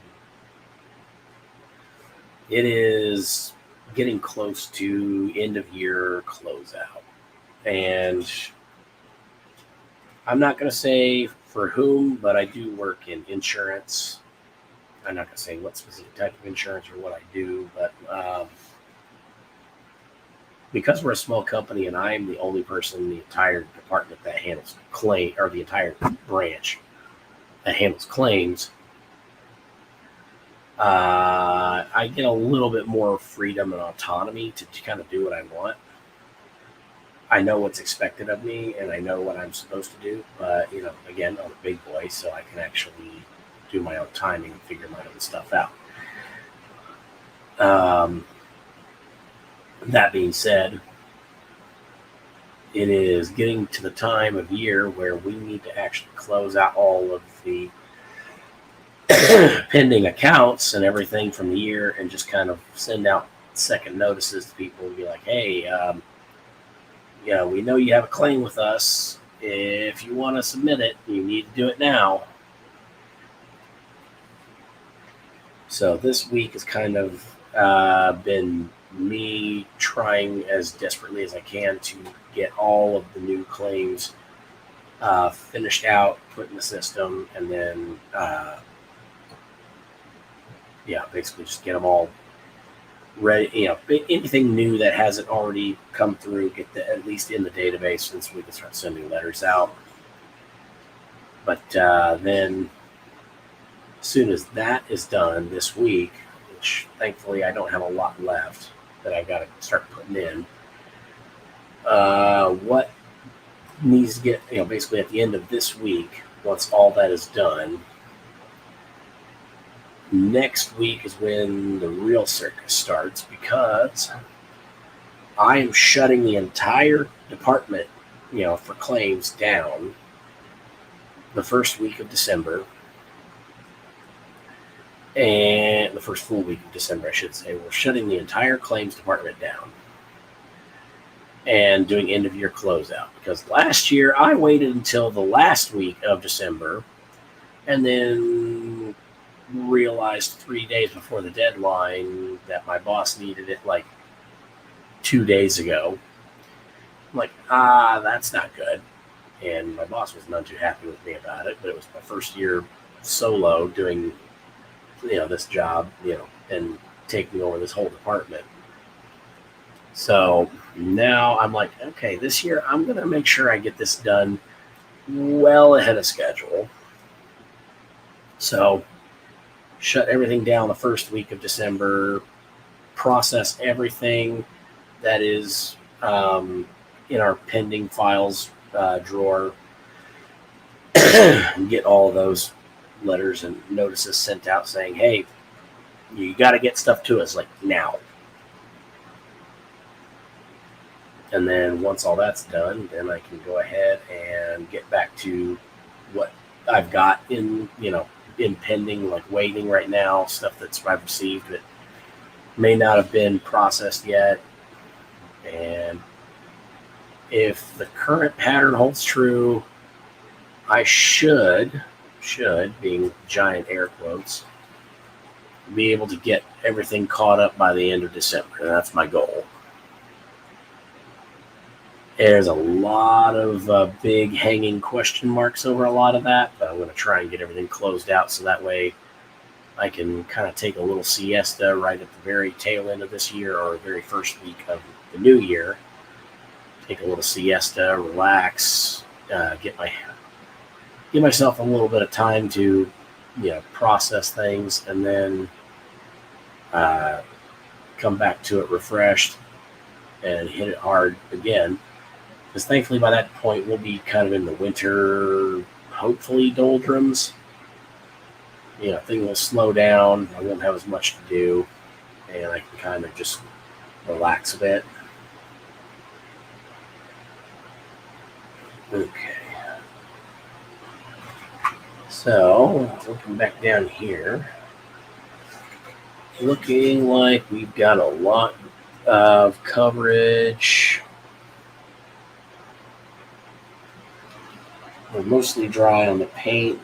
A: it is getting close to end of year closeout, and I'm not going to say for whom, but I do work in insurance. I'm not going to say what specific type of insurance or what I do, but because we're a small company and I'm the only person in the entire department that handles claim, or the entire branch that handles claims, I get a little bit more freedom and autonomy to kind of do what I want. I know what's expected of me and I know what I'm supposed to do, but again, I'm a big boy, so I can actually do my own timing and figure my own stuff out. That being said, it is getting to the time of year where we need to actually close out all of the pending accounts and everything from the year and just kind of send out second notices to people and be like, hey, we know you have a claim with us if you want to submit it, you need to do it now. So this week has kind of been me trying as desperately as I can to get all of the new claims finished out, put in the system, and then basically just get them all ready. Anything new that hasn't already come through, get at least in the database, since we can start sending letters out. But then, as soon as that is done this week, which thankfully I don't have a lot left that I've got to start putting in, what needs to get, basically at the end of this week, once all that is done, next week is when the real circus starts, because I am shutting the entire department, for claims down the first week of December. And the first full week of December, I should say. We're shutting the entire claims department down and doing end-of-year closeout. Because last year, I waited until the last week of December and then realized 3 days before the deadline that my boss needed it like 2 days ago. I'm like, that's not good. And my boss was none too happy with me about it, but it was my first year solo doing this job, and taking over this whole department. So now I'm like, okay, this year I'm going to make sure I get this done well ahead of schedule. So shut everything down the first week of December, process everything that is in our pending files drawer, and get all of those letters and notices sent out saying, hey, you got to get stuff to us like now. And then once all that's done, then I can go ahead and get back to what I've got in pending, like waiting right now, stuff that's I've received that may not have been processed yet. And if the current pattern holds true, I should, being giant air quotes, be able to get everything caught up by the end of December. And that's my goal. There's a lot of big hanging question marks over a lot of that, but I'm going to try and get everything closed out so that way I can kind of take a little siesta right at the very tail end of this year or the very first week of the new year. Take a little siesta, relax, give myself a little bit of time to process things, and then come back to it refreshed and hit it hard again. Because thankfully by that point we'll be kind of in the winter, hopefully doldrums. Things will slow down. I won't have as much to do, and I can kind of just relax a bit. Okay. So, looking back down here, looking like we've got a lot of coverage. We're mostly dry on the paint.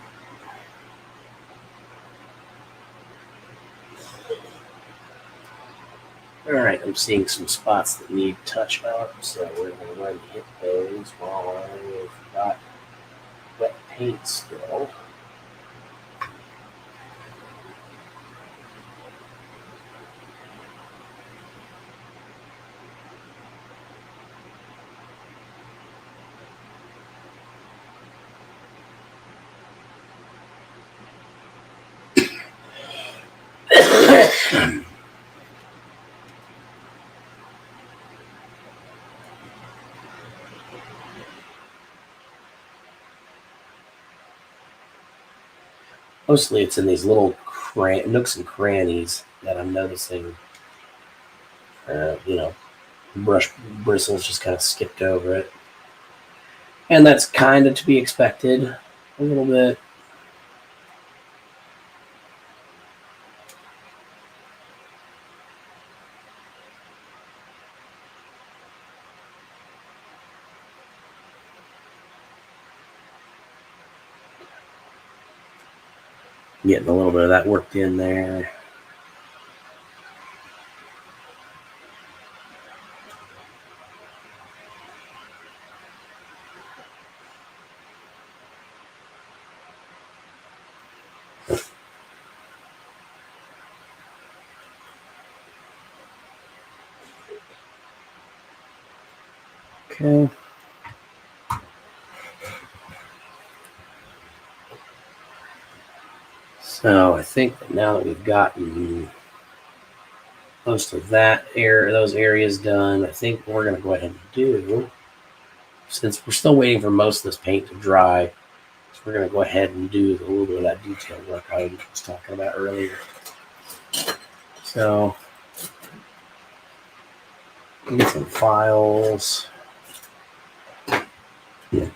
A: All right, I'm seeing some spots that need touch up, so we're going to go ahead and hit those while I've got wet paint still. Mostly it's in these little nooks and crannies that I'm noticing, brush bristles just kind of skipped over it. And that's kind of to be expected a little bit. Getting a little bit of that worked in there. Okay. So I think that now that we've gotten most of those areas done, I think what we're going to go ahead and do, since we're still waiting for most of this paint to dry, so we're going to go ahead and do a little bit of that detail work I was talking about earlier. So get some files. Yeah.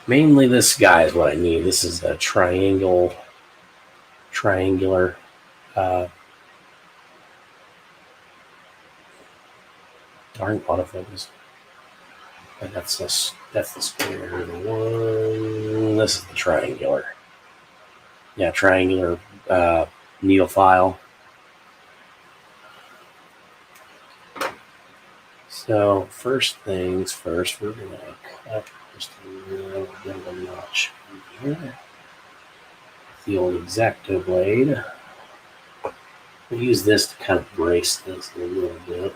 A: Mainly this guy is what I need. This is a triangular darn autofocus. But that's the square one. This is the triangular. Yeah, triangular needle file. So first things first, we're gonna cut just a little bit of a notch here. The old X-Acto blade. We'll use this to kind of brace this a little bit.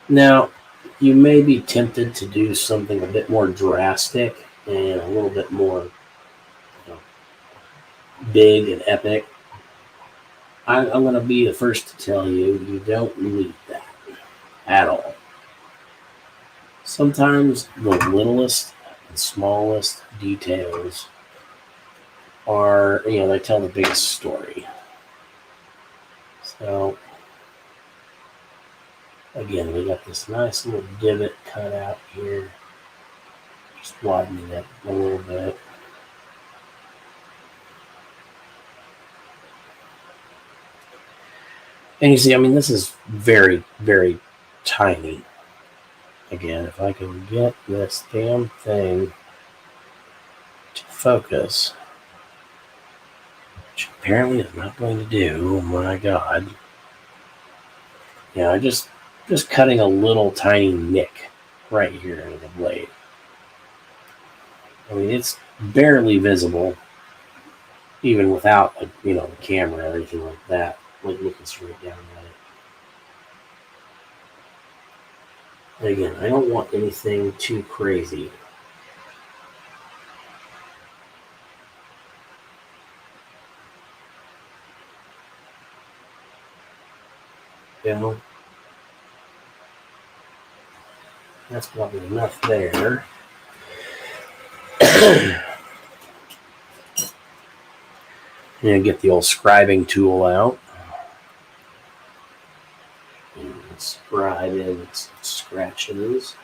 A: Now, you may be tempted to do something a bit more drastic and a little bit more big and epic. I'm going to be the first to tell you, you don't need that at all. Sometimes the littlest and smallest details are, they tell the biggest story. So, again, we got this nice little divot cut out here. Just widening it a little bit. And you see, this is very, very tiny. Again, if I can get this damn thing to focus, which apparently is not going to do, oh my God. Yeah, just cutting a little tiny nick right here in the blade. It's barely visible, even without the camera or anything like that, like looking straight down at it. Again, I don't want anything too crazy. That's probably enough there. And get the old scribing tool out. And scribe in scratches.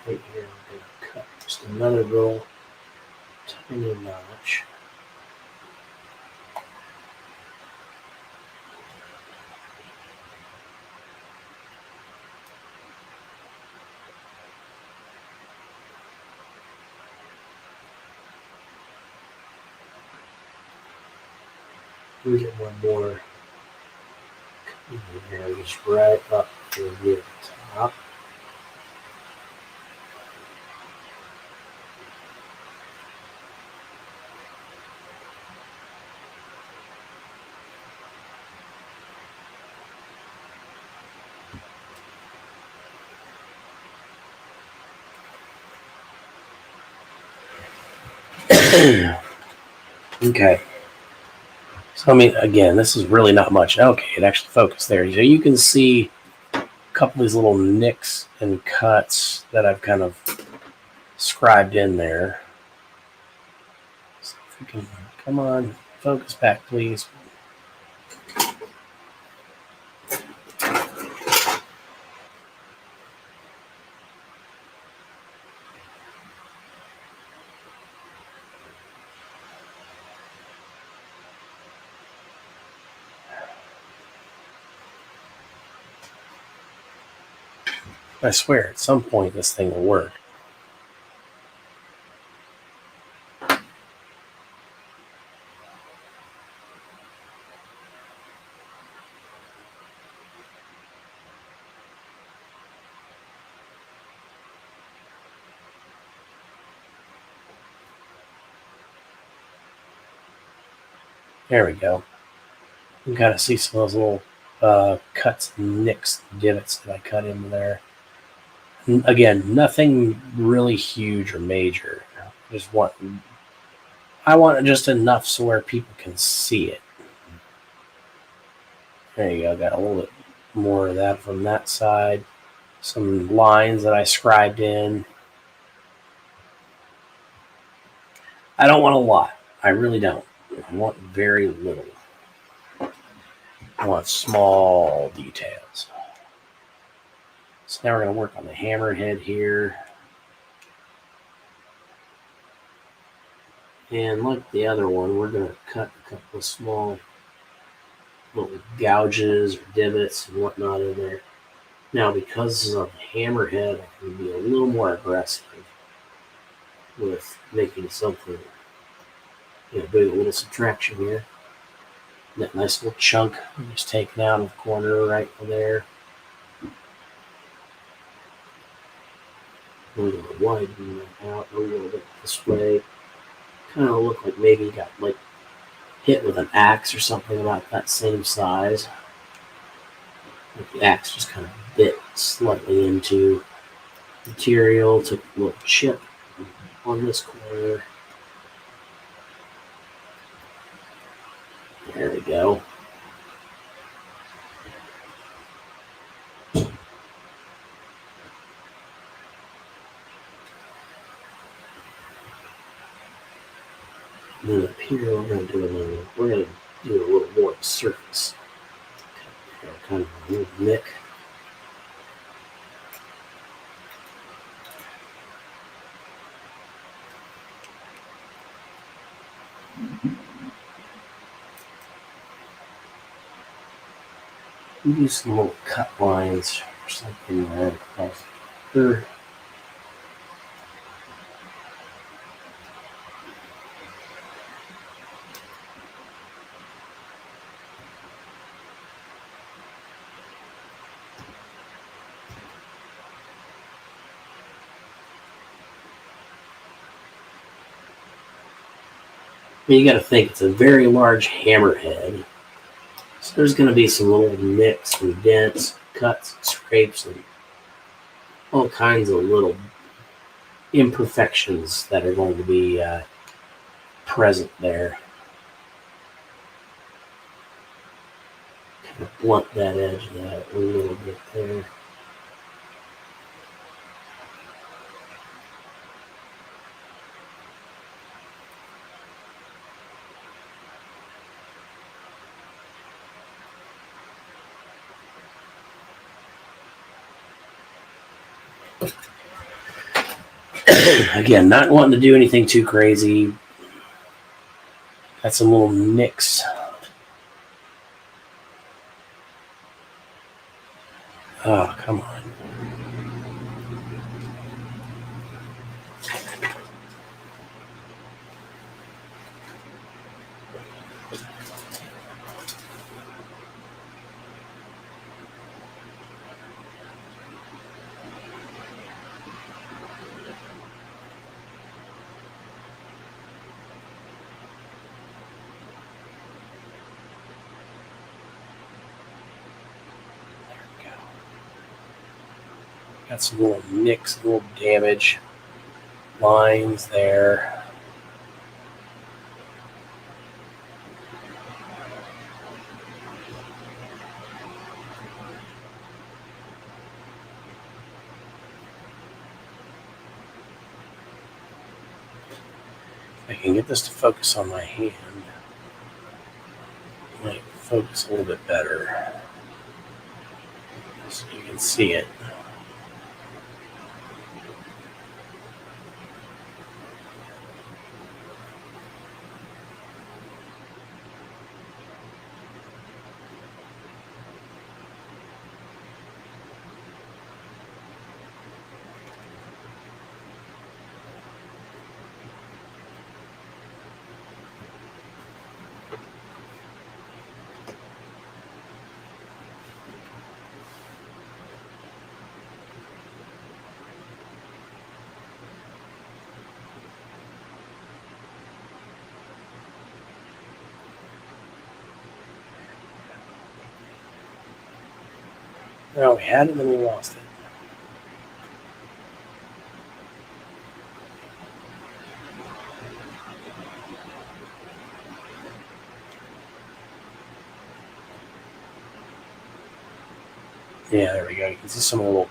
A: Right here, I'm going to cut just another little tiny notch. We get one more here, just right up to the top. Okay. So, I mean, again, this is really not much. Okay, it actually focused there. So you can see a couple of these little nicks and cuts that I've kind of scribed in there. So if we can, come on, focus back, please. I swear, at some point, this thing will work. There we go. You can kind of see some of those little cuts, nicks, divots that I cut into there. Again, nothing really huge or major. I want it just enough so where people can see it. There you go. Got a little bit more of that from that side. Some lines that I scribed in. I don't want a lot. I really don't. I want very little. I want small details. So now we're going to work on the hammerhead here. And like the other one, we're going to cut a couple of small little gouges or divots and whatnot in there. Now, because this is on the hammerhead, I can be a little more aggressive with making something, doing a little subtraction here. That nice little chunk just taken out of the corner right there. We're going to widen that out a little bit this way. Kind of look like maybe you got like hit with an axe or something about that same size. Like the axe just kind of bit slightly into material, took a little chip on this corner. There we go. And then up here, we're going to do a little more surface. Kind of a little nick. We do some little cut lines or something right across here. You got to think it's a very large hammerhead. So there's going to be some little nicks and dents, cuts, and scrapes, and all kinds of little imperfections that are going to be present there. Kind of blunt that edge of that a little bit there. Again, not wanting to do anything too crazy. Got some little nicks. Oh, come on. Got some little nicks, little damage lines there. I can get this to focus on my hand. It might focus a little bit better so you can see it. No, we had it and then we lost it. Yeah, there we go. You can see some little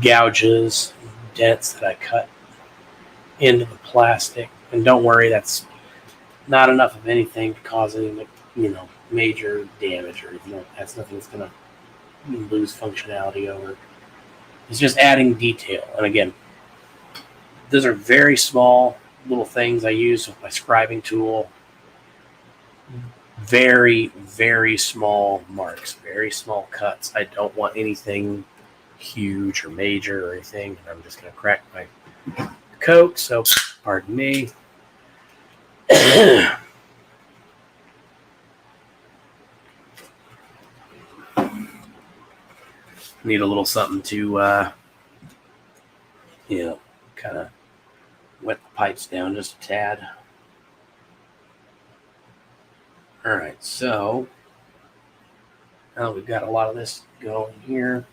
A: gouges, dents that I cut into the plastic. And don't worry, that's not enough of anything to cause any, major damage or anything. That's nothing that's going to lose functionality over. It's just adding detail. And again, those are very small little things I use with my scribing tool. Very, very small marks, very small cuts. I don't want anything huge or major or anything. I'm just going to crack my Coke, so pardon me. Need a little something to, kind of wet the pipes down just a tad. All right, so now we've got a lot of this going here.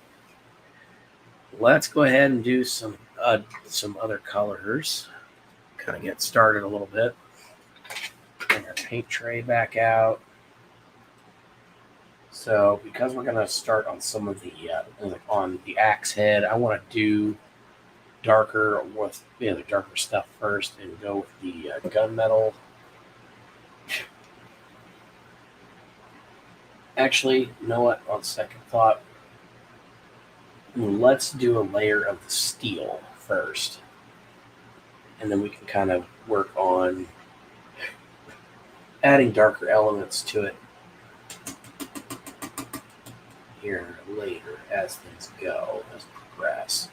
A: Let's go ahead and do some other colors. Kind of get started a little bit. Bring our paint tray back out. So because we're going to start on some of the on the axe head, I want to do darker the darker stuff first and go with the gunmetal. Actually, you know what? On second thought, let's do a layer of the steel first, and then we can kind of work on adding darker elements to it here later as things go, as we progress.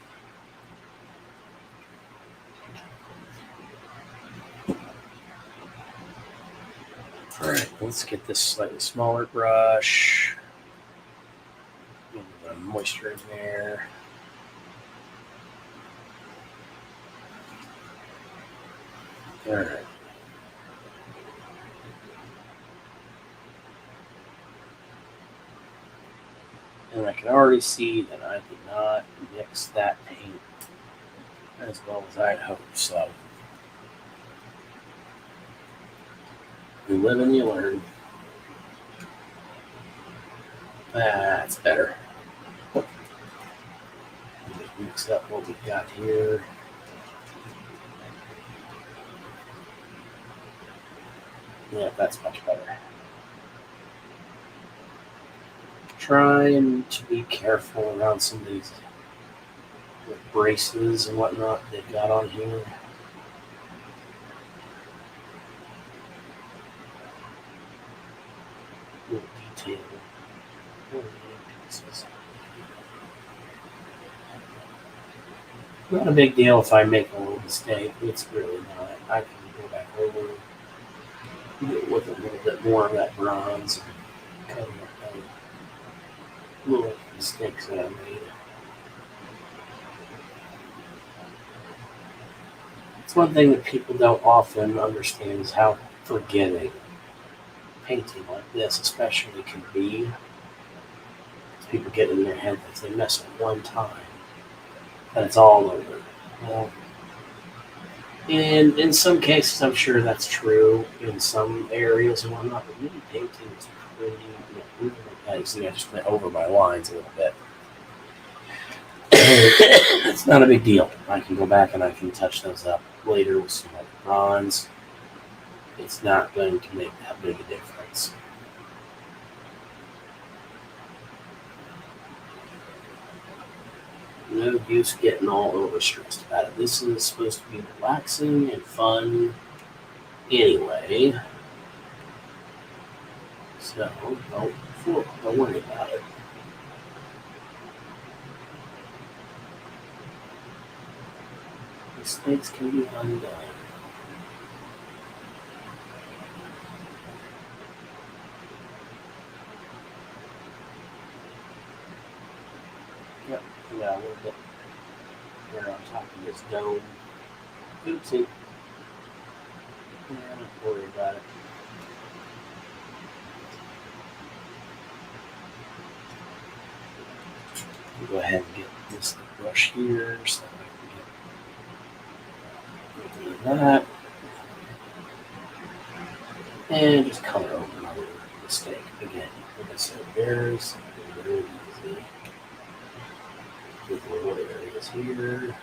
A: All right, let's get this slightly smaller brush. A little bit of moisture in there. All right. And I can already see that I did not mix that paint as well as I'd hoped. So you live and you learn. That's better. Just mix up what we've got here. Yeah, that's much better. Trying to be careful around some of these braces and whatnot they've got on here. Little detail. Not a big deal if I make a little mistake. It's really not. I can go back over with a little bit more of that bronze and cut up little mistakes that I made. It's one thing that people don't often understand is how forgiving painting like this especially can be. People get in their head that if they mess up one time, that it's all over. Well, and in some cases, I'm sure that's true in some areas and whatnot, but really painting is pretty, you see, I just went over my lines a little bit. It's not a big deal. I can go back and I can touch those up later with some like bronze. it's not going to make that big a difference. No use getting all overstressed about it. This is supposed to be relaxing and fun anyway. So don't worry about it. Mistakes can be undone. Yep, yeah, a little bit there on top of this dome. Oopsie. Yeah, don't worry about it. We'll go ahead and get this brush here so I can get that. And just color over another mistake. Again, like I said, very simple, very easy. With the little areas here.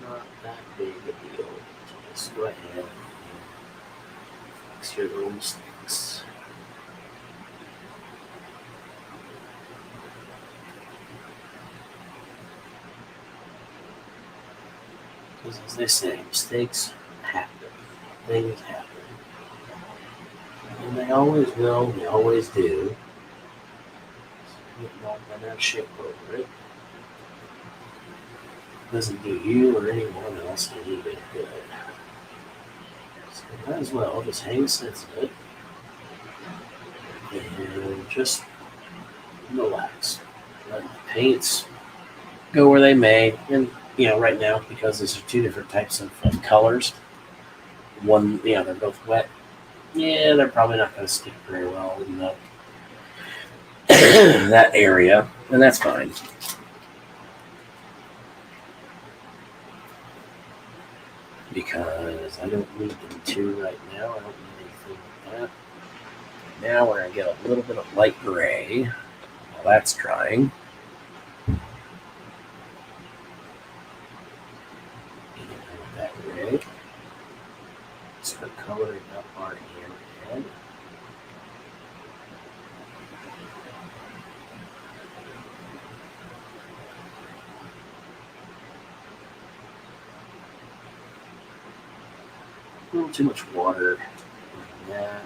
A: Not that big a deal. Just go ahead and fix your little mistakes. Because as they say, mistakes happen. Things happen. And they always will, they always do. So getting all bent out of shape over it doesn't do you or anyone else any bit good. So might as well just hang sensitive and just relax. Let the paints go where they may. And right now, because these are two different types of colors, one, they're both wet. Yeah, they're probably not going to stick very well in that area, and that's fine. Because I don't need them to right now. I don't need anything like that. Now we're going to get a little bit of light gray while that's drying. That gray. Start coloring up our hammerhead. A little too much water in that.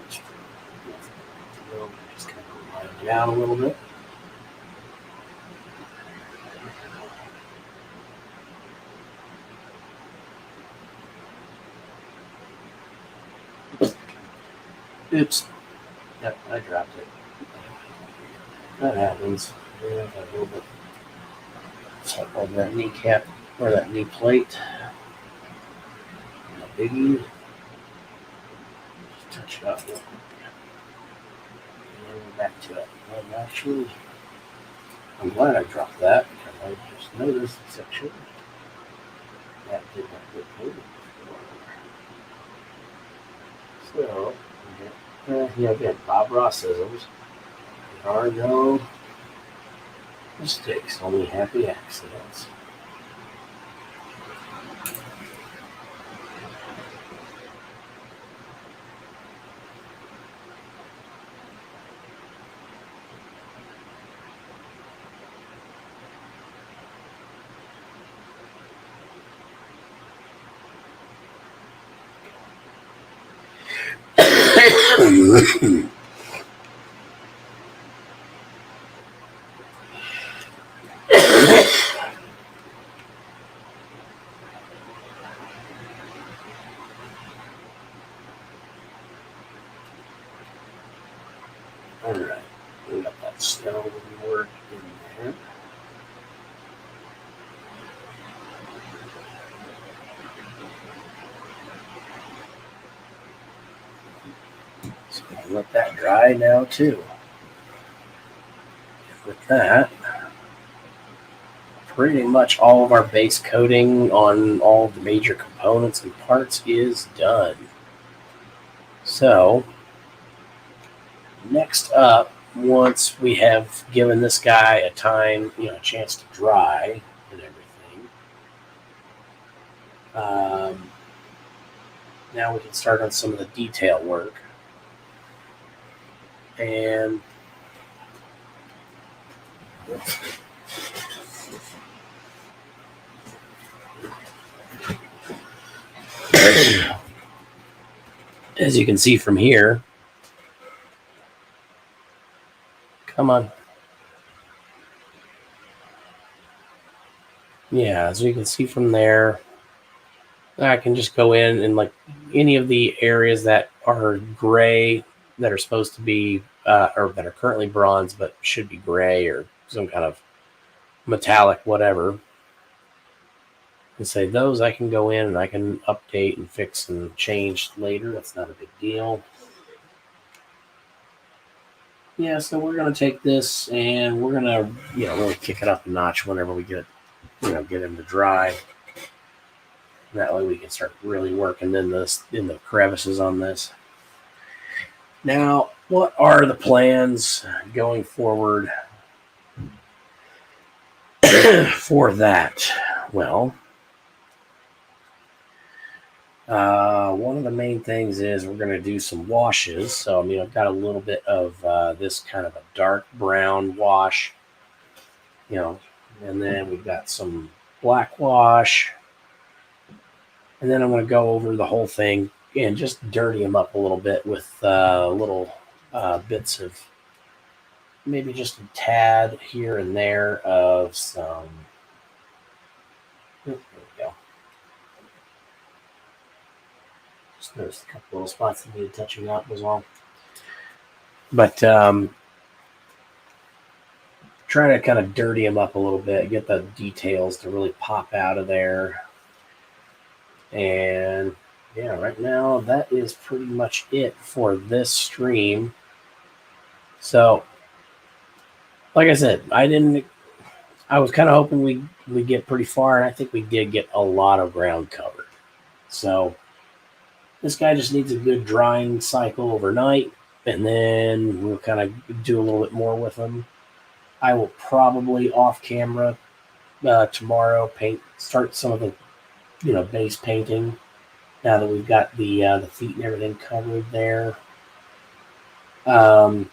A: Just kind of line it out a little bit. Oops. Yep, I dropped it. That happens. Yeah, a little bit of that kneecap or that knee plate. A biggie. Just touch it up real quick. And we're back to it. Actually, I'm glad I dropped that because I just noticed the section that did not get painted before. So, again, Bob Rossisms. There are no mistakes, only happy accidents. Alright, we got that stone work in there. So I'll let that dry now too. With that, pretty much all of our base coating on all the major components and parts is done. So, next up, once we have given this guy a chance to dry and everything, Um, Now we can start on some of the detail work. And as you can see from here, come on. Yeah, as you can see from there, I can just go in and like any of the areas that are gray that are supposed to be, or that are currently bronze, but should be gray or some kind of metallic, whatever. And say those I can go in and I can update and fix and change later. That's not a big deal. Yeah, so we're going to take this and we're going to, really kick it up a notch whenever we get him to dry. That way we can start really working in the crevices on this. Now, what are the plans going forward for that? Well, one of the main things is we're going to do some washes. So, I've got a little bit of this kind of a dark brown wash, and then we've got some black wash. And then I'm going to go over the whole thing and just dirty them up a little bit with little bits of maybe just a tad here and there of some. There we go. Just noticed a couple little spots that needed touching up was all. But trying to kind of dirty them up a little bit, get the details to really pop out of there. And yeah, right now that is pretty much it for this stream. So, like I said, I was kind of hoping we get pretty far, and I think we did get a lot of ground covered. So this guy just needs a good drying cycle overnight, and then we'll kind of do a little bit more with him. I will probably off camera tomorrow start some of the base painting. Now that we've got the feet and everything covered there. But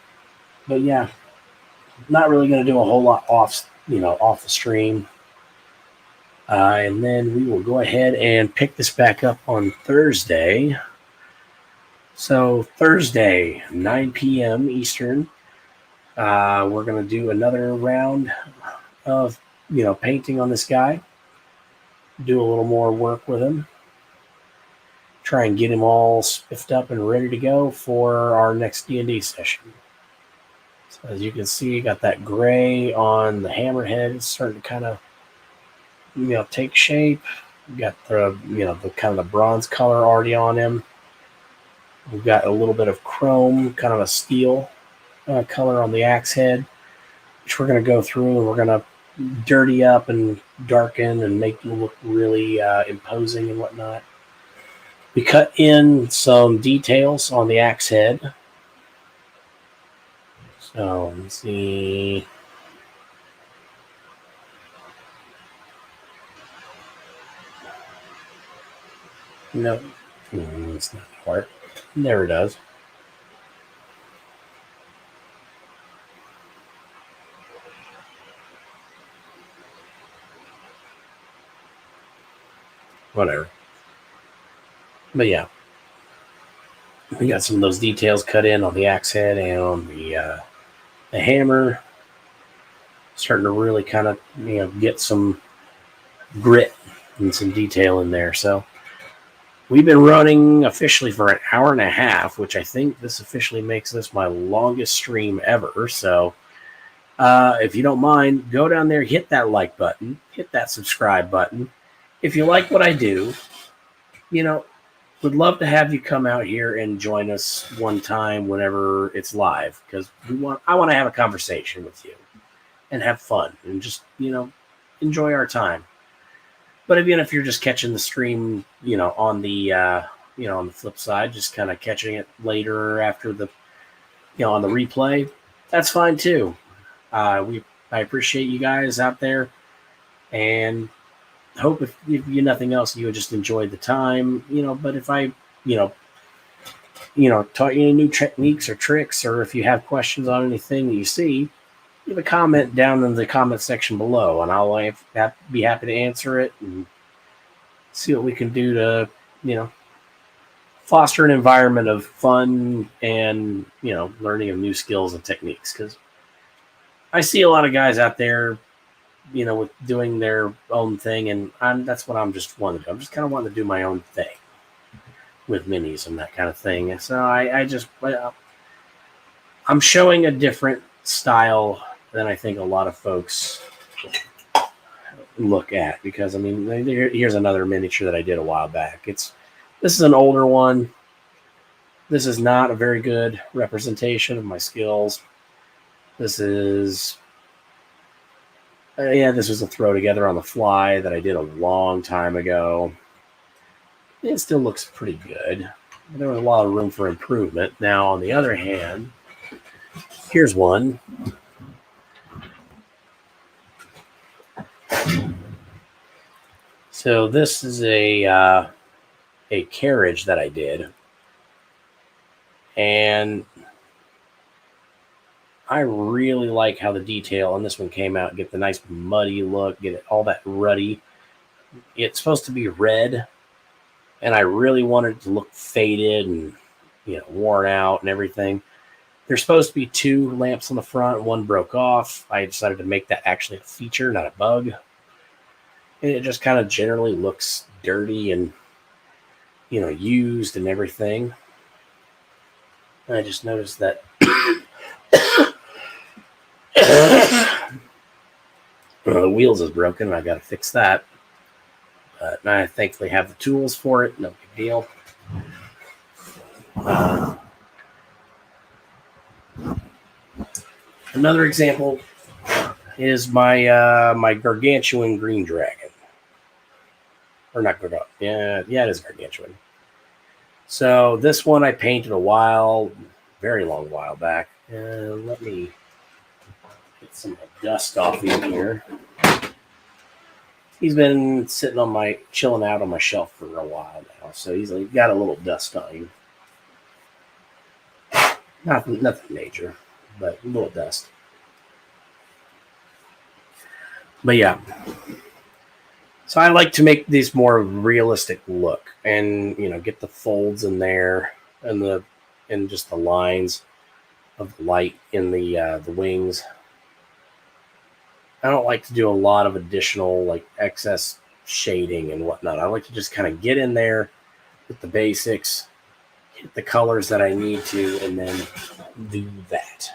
A: yeah, not really going to do a whole lot off the stream. And then we will go ahead and pick this back up on Thursday. So Thursday, 9 p.m. Eastern, we're going to do another round of, painting on this guy. Do a little more work with him. Try and get him all spiffed up and ready to go for our next D&D session. So as you can see, got that gray on the hammerhead. It's starting to kind of, take shape. We've got the kind of the bronze color already on him. We've got a little bit of chrome, kind of a steel color on the axe head, which we're going to go through and we're going to dirty up and darken and make them look really imposing and whatnot. We cut in some details on the axe head. So let's see. No, it's not hard. Never does. Whatever. But yeah, we got some of those details cut in on the axe head and on the hammer. Starting to really kind of get some grit and some detail in there. So we've been running officially for an hour and a half, which I think this officially makes this my longest stream ever. So if you don't mind, go down there, hit that like button, hit that subscribe button. If you like what I do, would love to have you come out here and join us one time whenever it's live, because I want to have a conversation with you and have fun and just, enjoy our time. But even if you're just catching the stream, on the on the flip side, just kind of catching it later after the, on the replay, that's fine too. I appreciate you guys out there, and hope if you nothing else, you just enjoyed the time, but if I, taught you any new techniques or tricks, or if you have questions on anything that you see, leave a comment down in the comment section below, and I'll be happy to answer it and see what we can do to, foster an environment of fun and, learning of new skills and techniques. Because I see a lot of guys out there, with doing their own thing, and that's what I'm just wanting to do. I'm just kind of wanting to do my own thing with minis and that kind of thing. And so I'm showing a different style than I think a lot of folks look at, because here's another miniature that I did a while back. This is an older one. This is not a very good representation of my skills. This is this was a throw together on the fly that I did a long time ago. It still looks pretty good. There was a lot of room for improvement. Now, on the other hand, here's one. So this is a carriage that I did, and I really like how the detail on this one came out. Get the nice muddy look, get it all that ruddy. It's supposed to be red, and I really wanted it to look faded and worn out and everything. There's supposed to be 2 lamps on the front. One broke off. I decided to make that actually a feature, not a bug. And it just kind of generally looks dirty and used and everything. I just noticed that the wheels is broken, and I got to fix that. But I thankfully have the tools for it. No big deal. Another example is my gargantuan green dragon, or not gargantuan. Yeah, it is gargantuan. So this one I painted a very long while back. Let me get some dust off in here. He's been chilling out on my shelf for a while now, so he's got a little dust on him. Nothing major, but a little dust. But yeah, so I like to make these more realistic look, and get the folds in there, and just the lines of the light in the wings. I don't like to do a lot of additional excess shading and whatnot. I like to just kind of get in there with the basics, hit the colors that I need to, and then do that.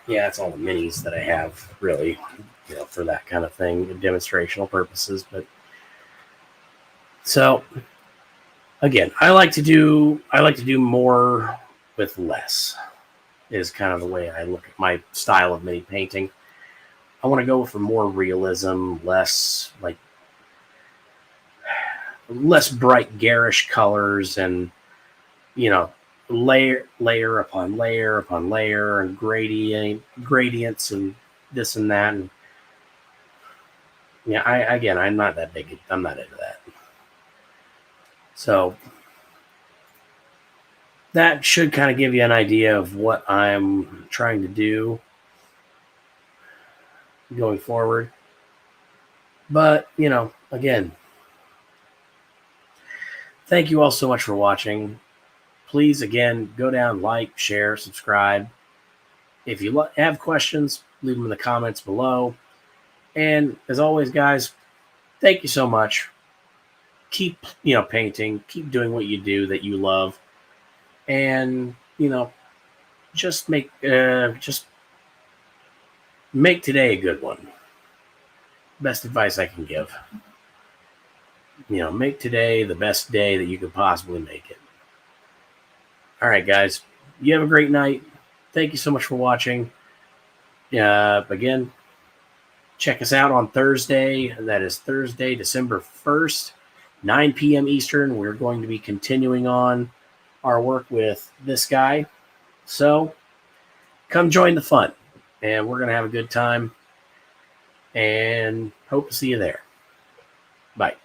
A: Yeah, that's all the minis that I have, really, for that kind of thing, demonstrational purposes. But so again, I like to do more with less, is kind of the way I look at my style of mini painting. I want to go for more realism, less bright garish colors, and layer upon layer upon layer, and gradients and this and that. And I'm not that big. I'm not into that. So that should kind of give you an idea of what I'm trying to do going forward. But, again, thank you all so much for watching. Please, again, go down, like, share, subscribe. If you have questions, leave them in the comments below. And as always, guys, thank you so much. Keep, painting. Keep doing what you do that you love. And, just make today a good one. Best advice I can give. Make today the best day that you could possibly make it. All right, guys. You have a great night. Thank you so much for watching. Again, check us out on Thursday. That is Thursday, December 1st, 9 p.m. Eastern. We're going to be continuing on our work with this guy. So come join the fun. and we're going to have a good time, and hope to see you there. Bye.